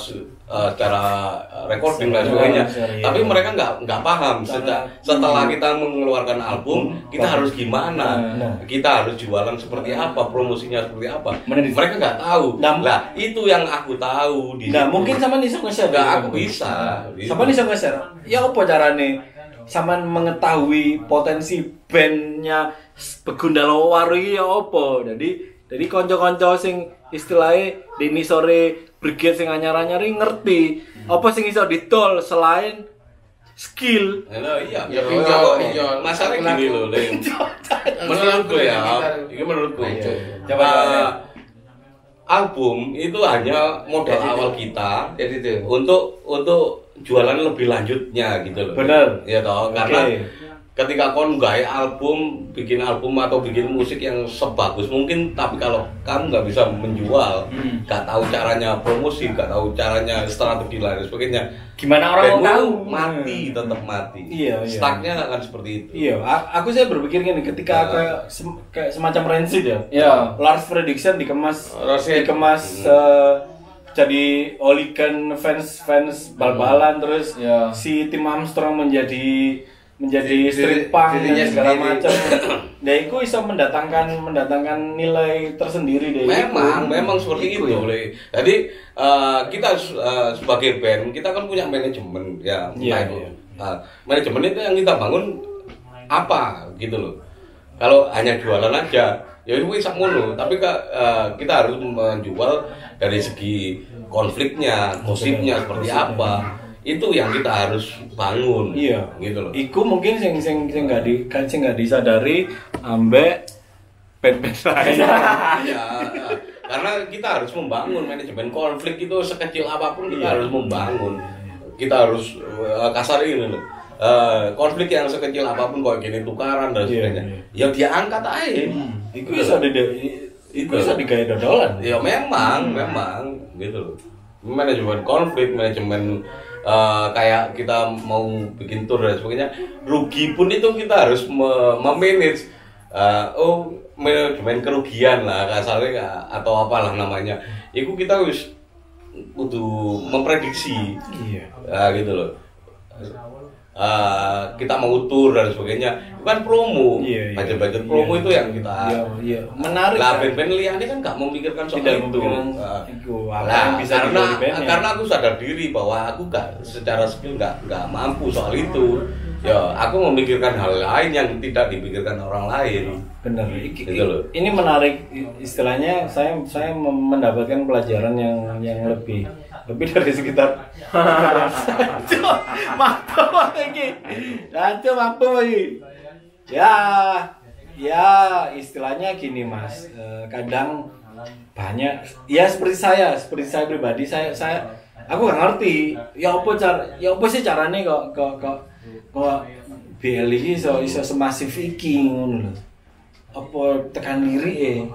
recording dan sebagainya. Tapi mereka nggak paham setelah kita mengeluarkan album kita harus gimana, kita harus jualan seperti apa, promosinya seperti apa. Mereka nggak tahu. Lah itu yang aku tahu. Nah mungkin sama nih nge-share. Nggak aku bisa. Sama nih nge-share. Ya apa caranya? Sama mengetahui potensi bandnya Begundalo Waru ya apa? Jadi konco-konco sing istilahnya dini sore brigade sing anyar-anyari ngerti apa sing iso didol selain skill. Iya. Masalahnya gini loh, menurutku ya, ini menurutku. Album itu hanya modal awal kita untuk jualan lebih lanjutnya gitu loh. Bener. Ya toh, karena ketika kon gawe bikin album atau bikin musik yang sebagus mungkin, tapi kalau kamu nggak bisa menjual, nggak tahu caranya promosi, nggak tahu caranya strategi lain sebagainya, gimana orang mau tahu? Tetap mati. Iya. Stucknya akan seperti itu. Iya, saya berpikir gini, ketika kayak semacam Rancid ya. Lars Fredriksson dikemas jadi hooligan fans bal-balan, terus si Tim Armstrong menjadi street punk dan segala macam. Nah, itu bisa mendatangkan nilai tersendiri dari memang seperti itu. Jadi kita sebagai band kita kan punya manajemen ya. Manajemen itu yang kita bangun apa gitu loh. Kalau hanya jualan aja ya itu bisa ngono, tapi kita harus menjual dari segi konfliknya, gosipnya seperti apa. Itu yang kita harus bangun. Iya, gitu loh. Iku mungkin sing nggak disadari ambek band-band lain. Iya. Karena kita harus membangun manajemen konflik itu sekecil apapun kita harus membangun. Kita harus kasar ini loh. Konflik yang sekecil apapun kayak gini tukaran dan sebagainya. Ya dia angkat aja. Iku bisa digawe dodolan. Ya memang gitu loh. Manajemen konflik, manajemen kayak kita mau bikin tour dan sebagainya, rugi pun itu kita harus memanage manajemen kerugian lah kasarnya atau apalah namanya. Itu kita harus memprediksi. Gitu loh. Kita mau tour dan sebagainya, bukan promo, budget promo itu yang kita menarik. Lah band-band liane kan nggak memikirkan soal itu. Karena aku sadar diri bahwa aku secara skill nggak mampu soal itu. Ya aku memikirkan hal lain yang tidak dipikirkan orang lain. Benar. Ini menarik, istilahnya saya mendapatkan pelajaran yang lebih dari sekitar mampu lagi. Ya istilahnya gini Mas, kadang banyak ya seperti saya pribadi aku nggak ngerti ya apa sih caranya kok BL ini iso semasif iki ngono lho. Apa tekan lirik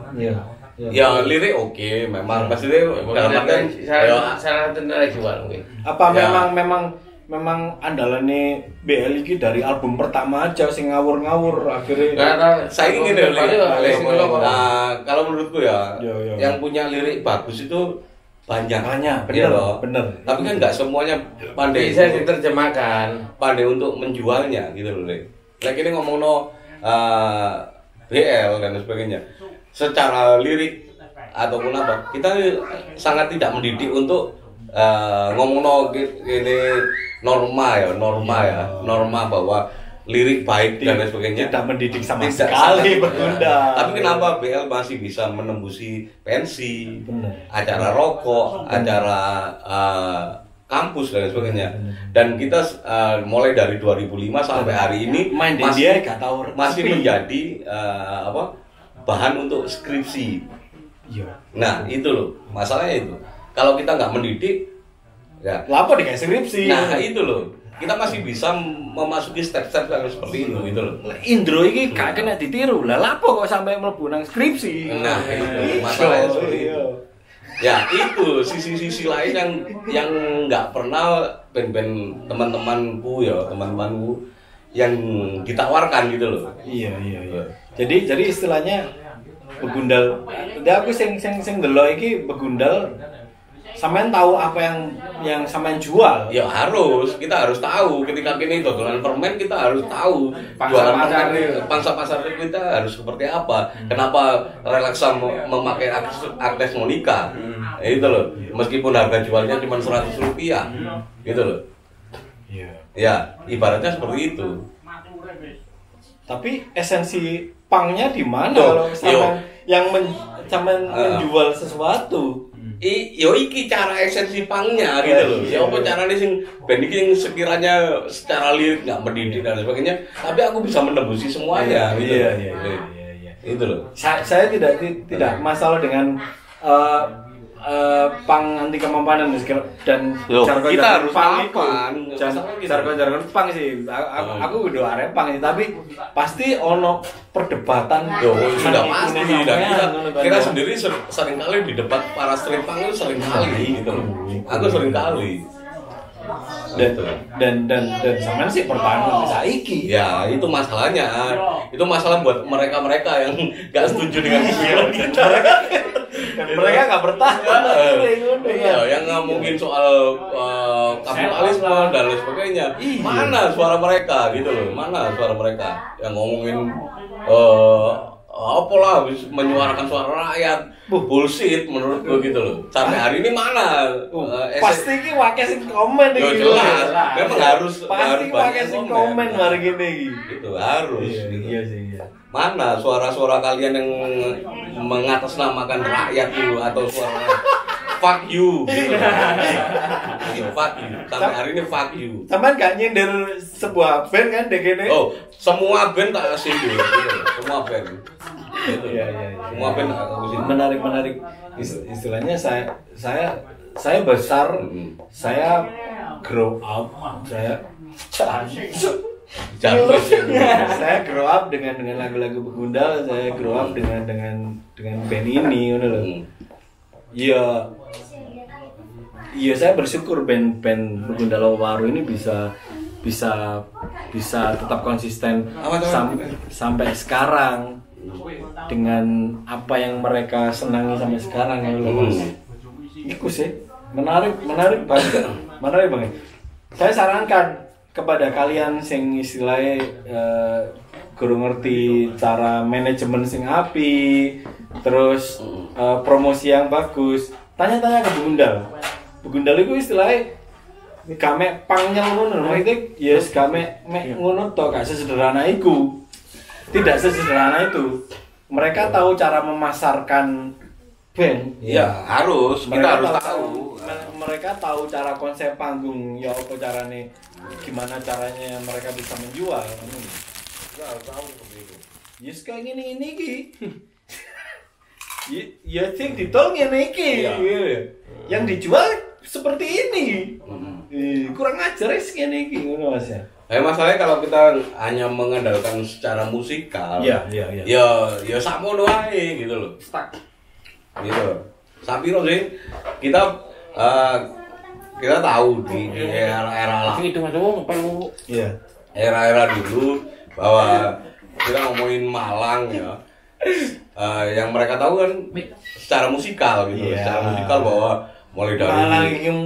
ya lirik oke, memang maksudnya dalam artian salah satu nilai jual mungkin. Apa memang andalannya BL ini dari album pertama aja sing ngawur-ngawur akhirnya. Saya ingin kalau menurutku ya yang punya lirik bagus itu banyak bener. Tapi kan nggak semuanya pandai bisa diterjemahkan, pandai untuk menjualnya gitu loh. Lagi ini ngomong BL dan sebagainya, secara lirik ataupun apa kita sangat tidak mendidik untuk ngomong gini norma bahwa lirik baik dan lain sebagainya. Tidak mendidik sama sekali Begundal. Tapi kenapa BL masih bisa menembusi pensi, Bener. acara rokok, acara kampus dan lain sebagainya. Dan kita mulai dari 2005 sampai hari ini main di dia gak tahu masih menjadi bahan untuk skripsi. Iya. Nah itu loh masalahnya itu. Kalau kita nggak mendidik, ya. Lapo dikasih skripsi. Nah itu loh. Kita masih bisa memasuki step-step yang seperti itu gitu loh. Indro ini gak kena ditiru. Lah lapo kok sampai mlebu nang skripsi. Nah itu masalahnya seperti itu. Ya itu sisi-sisi lain yang nggak pernah band-band teman-temanku yang ditawarkan gitu loh. Iya. Jadi istilahnya Begundal. Aku sing delok iki Begundal sampean tahu apa yang sampean jual. Ya kita harus tahu ketika kini dodolan permen kita harus tahu pangsa pasar kita harus seperti apa. Kenapa Relaxa memakai Agnes Monica? Itu loh. Meskipun harga jualnya cuma 100 rupiah, gitu loh. Iya. Ya ibaratnya seperti itu. Tapi esensi pangnya di mana kalau sampean menjual sesuatu? Iki cara esensi pangnya gitu loh. Ya apa caranya sing band iki yang sekiranya secara lirik nggak mendidik dan sebagainya, tapi aku bisa menembusi semuanya gitu. Iya. Itu loh. Saya tidak masalah dengan pang anti kemampanan dan kita harus mapan. Jargon pang sih. Aku udah arep pang sih, tapi pasti ono perdebatan. Sudah pasti. Kita sendiri sering kali di debat para street punk itu sering kali gitu loh. Aku sering kali. Dan sampean sih pertahanan saiki. Ya, itu masalahnya. Itu masalah buat mereka-mereka yang enggak setuju dengan pikiran kita. Mereka nggak bertahan. Iya, yang ngomongin soal kapitalisme dan lain sebagainya. Mana suara mereka gitu loh? Mana suara mereka yang ngomongin apalah menyuarakan suara rakyat? Bullshit menurut gue gitu loh. Sampai hari ini mana? Pasti ki wakil sing komen iki. Jelas. Memang harus pasti wakil sing komen hari gini iki. Itu harus. Iya sih. Mana suara-suara kalian yang mengatasnamakan rakyat itu atau suara fuck you gitu. Fuck you. Sampai hari ini fuck you. Sampean gak nyindir sebuah band kan DGD? Oh, semua band tak sindir gitu. Semua band. Gitu. Iya. Semua band aku sindir. Menarik. Istilahnya saya besar, saya grow up, saya grow up dengan lagu-lagu Begundal, saya grow up dengan band ini, udah loh. Iya, saya bersyukur band Begundal Waru ini bisa tetap konsisten sampai sekarang dengan apa yang mereka senangi sampai sekarang ya loh Mas. Itu sih menarik banget. Saya sarankan kepada kalian sing istilahnya guru ngerti cara manajemen sing api, terus promosi yang bagus, tanya-tanya ke Begundal itu istilahnya game pangnya ngono, maksudnya yes game ngono to, gak sesederhana itu. Tidak sesederhana itu. Mereka tahu cara memasarkan band. Ya, kita harus tahu. Mereka tahu cara konsep panggung, ya apa caranya, gimana caranya mereka bisa menjual. Kita harus tahu seperti itu. Yes kayak ini ki. Ya sing ditol ngene iki. Yang dijual seperti ini. Kurang ajar sih ngene iki ngono Mas ya. Masalahnya kalau kita hanya mengandalkan secara musikal, ya sakmono ae gitu loh. Stuck. Gitu. Sapiro sih kita tahu di era-era lah. Era-era dulu bahwa kita ngomongin Malang ya. Yang mereka tahu kan secara musikal gitu. Secara musikal bahwa mulai dari Malang yang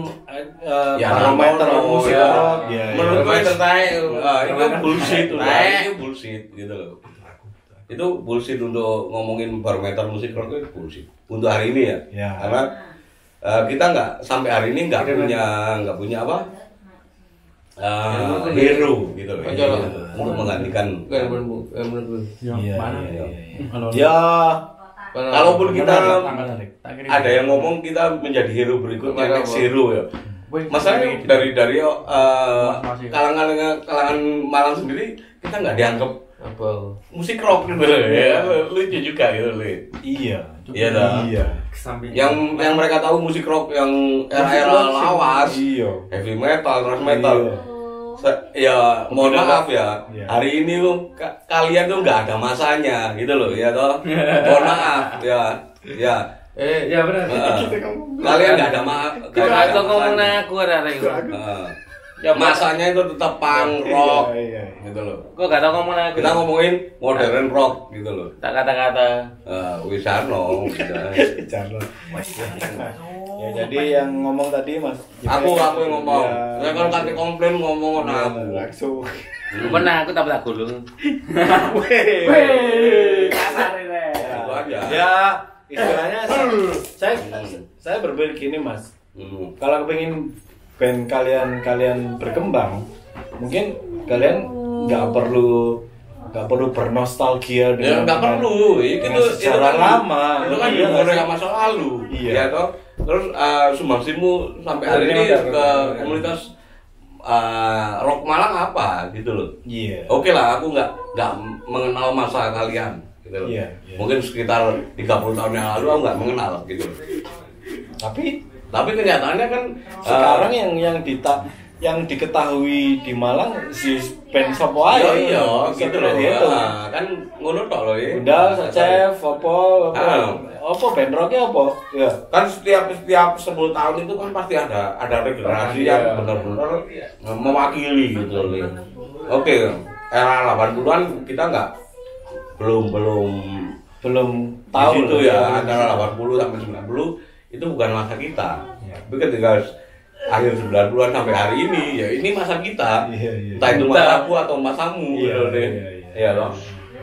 barometer musik rock. Menurut gue itu bullshit gitu loh. Itu bullshit untuk ngomongin barometer musik rock itu bullshit. Untuk hari ini ya. Karena kita nggak sampai hari ini nggak punya apa hero gitu loh. untuk menggantikan. Ya, kalaupun kita ada yang ngomong kita menjadi hero berikutnya, next hero ya. Masalahnya dari kalangan Malang sendiri kita nggak dianggap musik rock gitu loh ya, lucu juga gitu loh. Iya. Yang mereka tahu musik rock yang era-era lawas, heavy metal, thrash metal. Ya mohon maaf ya, hari ini tuh kalian tuh nggak ada masanya gitu loh ya toh. Mohon maaf ya. Ya benar. Kalian nggak ada Kita ngomong aku ada itu. Ya masanya itu tetap punk rock gitu loh. Kok gak tau ngomong aku. Kita ngomongin modern rock gitu loh. Tak kata-kata. Wisano. Ya jadi yang ngomong tadi Mas. Aku yang ngomong. Saya kalau kate komplain ngomong aku. Langsung. Pernah aku tak gulung. Kasar ini. Itu aja. Ya, istilahnya saya berpikir gini Mas. Kalau pengen band kalian berkembang, mungkin kalian nggak perlu bernostalgia Ya nggak perlu, itu sejarah lama. Itu kan budaya masa lalu. Iya toh. Terus sumbangsimu sampai hari ini ke komunitas rock Malang apa gitu loh. Iya. Oke lah, aku nggak mengenal masa kalian gitu loh. Iya. Mungkin sekitar 30 tahun yang lalu aku nggak mengenal gitu loh. Tapi kenyataannya kan sekarang yang diketahui di Malang si band sopo ae. Iya, gitu loh. Itu. Kan ngono tok lho ya. Gundal, Chef, apa band rocknya apa? Ya. Kan setiap 10 tahun itu kan pasti ada regenerasi yang benar-benar mewakili gitu loh. Oke, era 80-an kita belum tahu itu ya, antara 80 sampai 90 itu bukan masa kita. Tapi ketika akhir 90-an sampai hari ini, ya ini masa kita. Entah itu masa aku atau masamu gitu deh. Iya loh.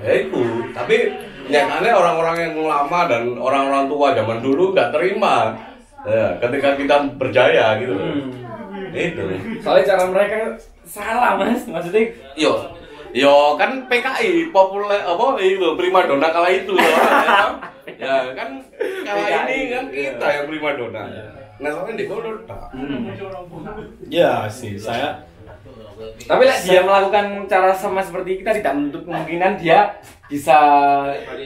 Ya itu. Tapi nyatanya orang-orang yang lama dan orang-orang tua zaman dulu nggak terima. Ya, ketika kita berjaya gitu. Itu. Soalnya cara mereka salah Mas, maksudnya Yo kan PKI populer apa itu primadona kala itu loh. Ya kan kala ini kan kita yang primadona. Nah, soalnya di kono tak. Ya sih, saya. Tapi dia melakukan cara sama seperti kita tidak menutup kemungkinan dia bisa.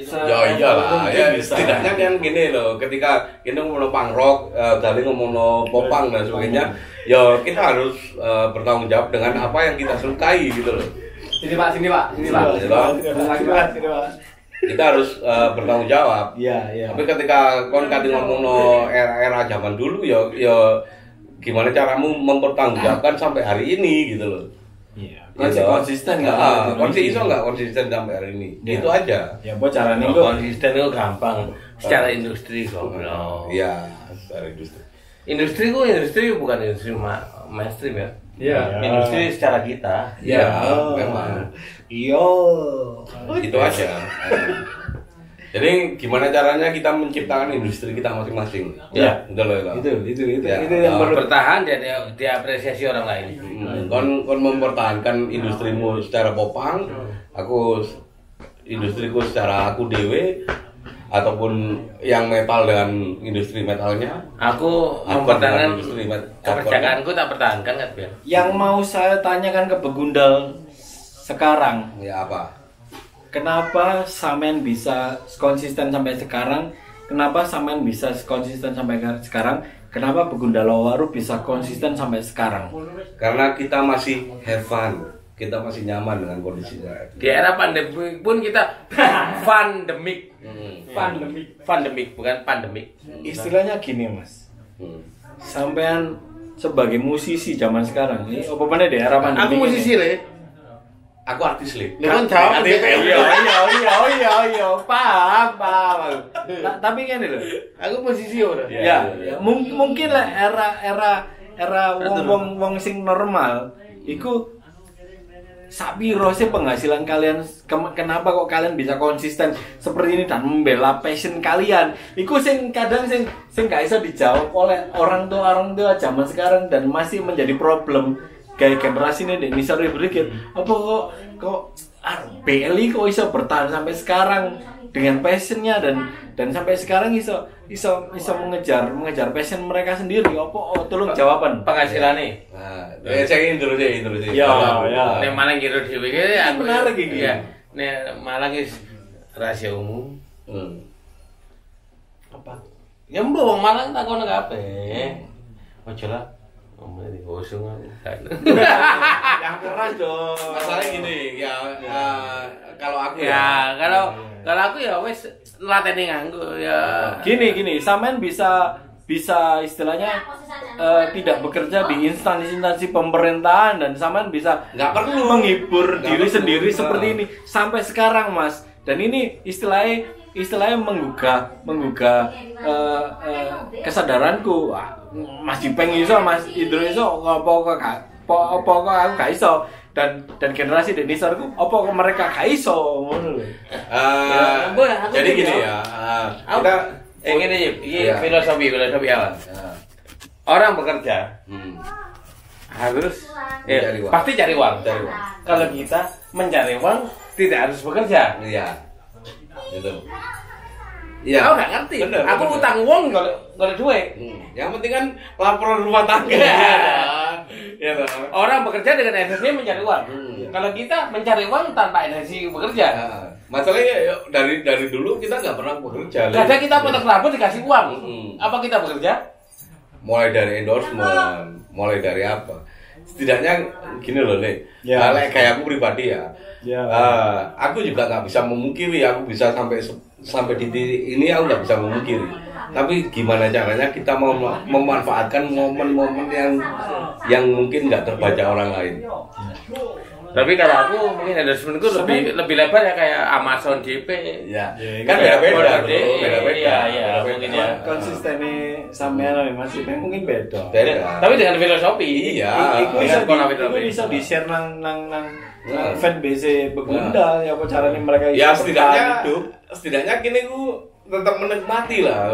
Ya iyalah, ya setidaknya kan gini loh. Ketika kita ngomong punk rock, kali ngomong popang dan sebagainya, ya kita harus bertanggung jawab dengan apa yang kita sukai gitu loh. Sini Pak. Kita harus bertanggung jawab. Iya. Tapi ketika kati ngomong era zaman dulu ya gimana caramu mempertanggungjawabkan sampai hari ini gitu loh. Iya. Konsisten nggak? Konsisten sampai hari ini. Ya. Itu aja. Ya buat caranya itu Konsisten itu gampang. Secara industri kok. Iya, secara industri. Industri bukan industri mainstream ya. Iya. Industri secara kita. Iya, memang. Iya. Itu aja. Jadi gimana caranya kita menciptakan industri kita masing-masing? Ya, itu loh. Itu Ya. yang perlu bertahan dan diapresiasi orang lain. Kon mempertahankan industrimu secara popang, aku industriku secara aku dewe, ataupun yang metal dengan industri metalnya. Aku mempertahankan industri kepercakaanku tak pertahankan kan biar. Yang mau saya tanyakan ke Begundal sekarang, Ya apa? kenapa Samen bisa konsisten sampai sekarang? Kenapa Samen bisa konsisten sampai sekarang? Kenapa Begundal Waru bisa konsisten sampai sekarang? Karena kita masih have fun. Kita masih nyaman dengan kondisi saat ini. Di era pandemi pun kita pandemik. Pandemik bukan pandemik. Istilahnya gini Mas, sampean sebagai musisi zaman sekarang ini, apa mana di era pandemi? Aku musisi le. Aku artis le. Lu kan jawab Iya, paham. Tapi kan lho. Aku musisi ora. Ya. Mungkin lah era wong sing normal iku sapiro sih penghasilan kalian, kenapa kok kalian bisa konsisten seperti ini dan membela passion kalian? Iku sing kadang sing gak bisa dijawab oleh orang tua zaman sekarang dan masih menjadi problem kayak generasi ini di Indonesia berikut. Apa kok kok Belly kok iso bertahan sampai sekarang dengan passionnya dan sampai sekarang iso mengejar passion mereka sendiri. Tolong jawaban penghasilannya. Nah, saya ingin terus. Ya. Nek Malang kira dhewe iki aku menarik iki. Ya. Nek Malang is rahasia umum. Apa? Ya mbok wong Malang takon kabeh. Ojo lah. Ngomongnya di kosong kan. Yang keras dong. Masalahnya gini, kalau aku kalau aku ya wis latene nganggo ya. Gini, sampean bisa istilahnya tidak bekerja di instansi pemerintahan dan sampean bisa nggak perlu menghibur diri sendiri seperti ini sampai sekarang, Mas. Dan ini istilahnya menggugah kesadaranku. Mas Dipeng iso, Mas Indro iso, apa kok aku gak iso. Dan generasi dinosaurku apa kok mereka gak iso ngono lho. Jadi gini ya. Kita ngene iki filosofi awal. Orang bekerja harus pasti cari uang. Kalau kita mencari uang tidak harus bekerja. Iya. Gitu. Iya. Aku nggak ngerti. Bener, aku utang uang kalau duit. Yang penting kan laporan rumah tangga. Ya, orang bekerja dengan energi mencari uang. Kalau kita mencari uang tanpa energi bekerja. Masalahnya dari dulu kita nggak pernah bekerja. Kadang kita potong rambut dikasih uang. Apa kita bekerja? Mulai dari endorsement, mulai dari apa? Setidaknya gini loh nih. Kayak aku pribadi ya. Aku juga nggak bisa memungkiri aku bisa sampai di titik ini, aku nggak bisa memungkiri. Tapi gimana caranya kita mau memanfaatkan momen-momen yang mungkin nggak terbaca orang lain. Tapi kalau aku mungkin endorsementku lebih lebar ya kayak Amazon DP. Ya. Kan beda-beda. Iya, mungkin ya. Konsistennya sampean Mas Dipeng mungkin beda. Tapi dengan filosofi. Iya. Iku bisa di-share nang fan base Begunda ya apa caranya mereka ya setidaknya kini ku tetap menikmati lah.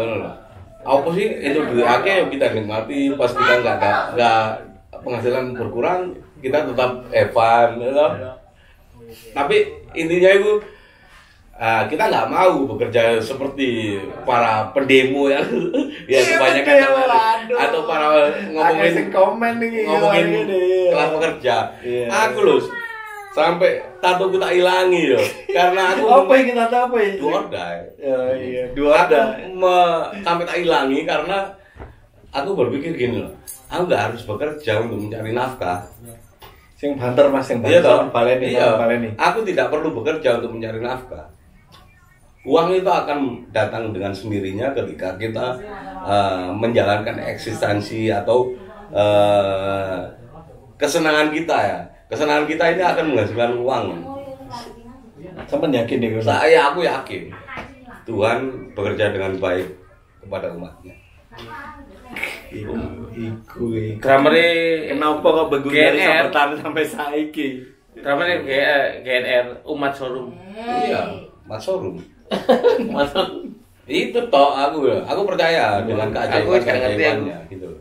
Apa sih itu duitake yang kita nikmati pas kita nggak penghasilan berkurang kita tetap fun gitu. Tapi intinya itu kita nggak mau bekerja seperti para pendemo yang ya kebanyakan atau para ngomongin kelas pekerja. Aku loh sampai tatoku tak hilangi yo karena aku apa yang kita tahu sampai tak hilangi karena aku berpikir gini loh, aku nggak harus bekerja untuk mencari nafkah. Sing banter Mas, yang banter baleni. Aku tidak perlu bekerja untuk mencari nafkah. Uang itu akan datang dengan sendirinya ketika kita menjalankan eksistensi atau kesenangan kita ya. Kesenangan kita ini akan menghasilkan uang. Sampai yakin deh. Aku yakin Tuhan bekerja dengan baik kepada umatnya. Iku. Gramere kenapa kok Begunda bertahan sampai saiki? Gramere GNR umat showroom. Iya, umat showroom. Itu toh aku percaya dengan keajaibannya gitu.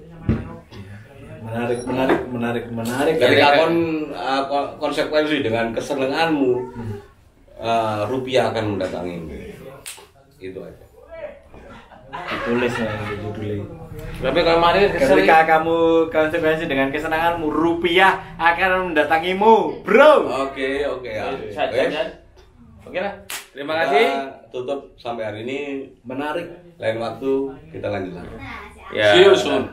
Menarik. Ketika konsekuensi dengan kesenanganmu, rupiah akan mendatangi. Itu aja. Ditulis ya, judulnya. Tapi kemarin ketika kamu konsekuensi dengan kesenanganmu, rupiah akan mendatangimu, bro. Oke ya. Oke lah. Terima kasih. Tutup sampai hari ini. Menarik. Lain waktu kita lanjut lagi. Ya. See you soon.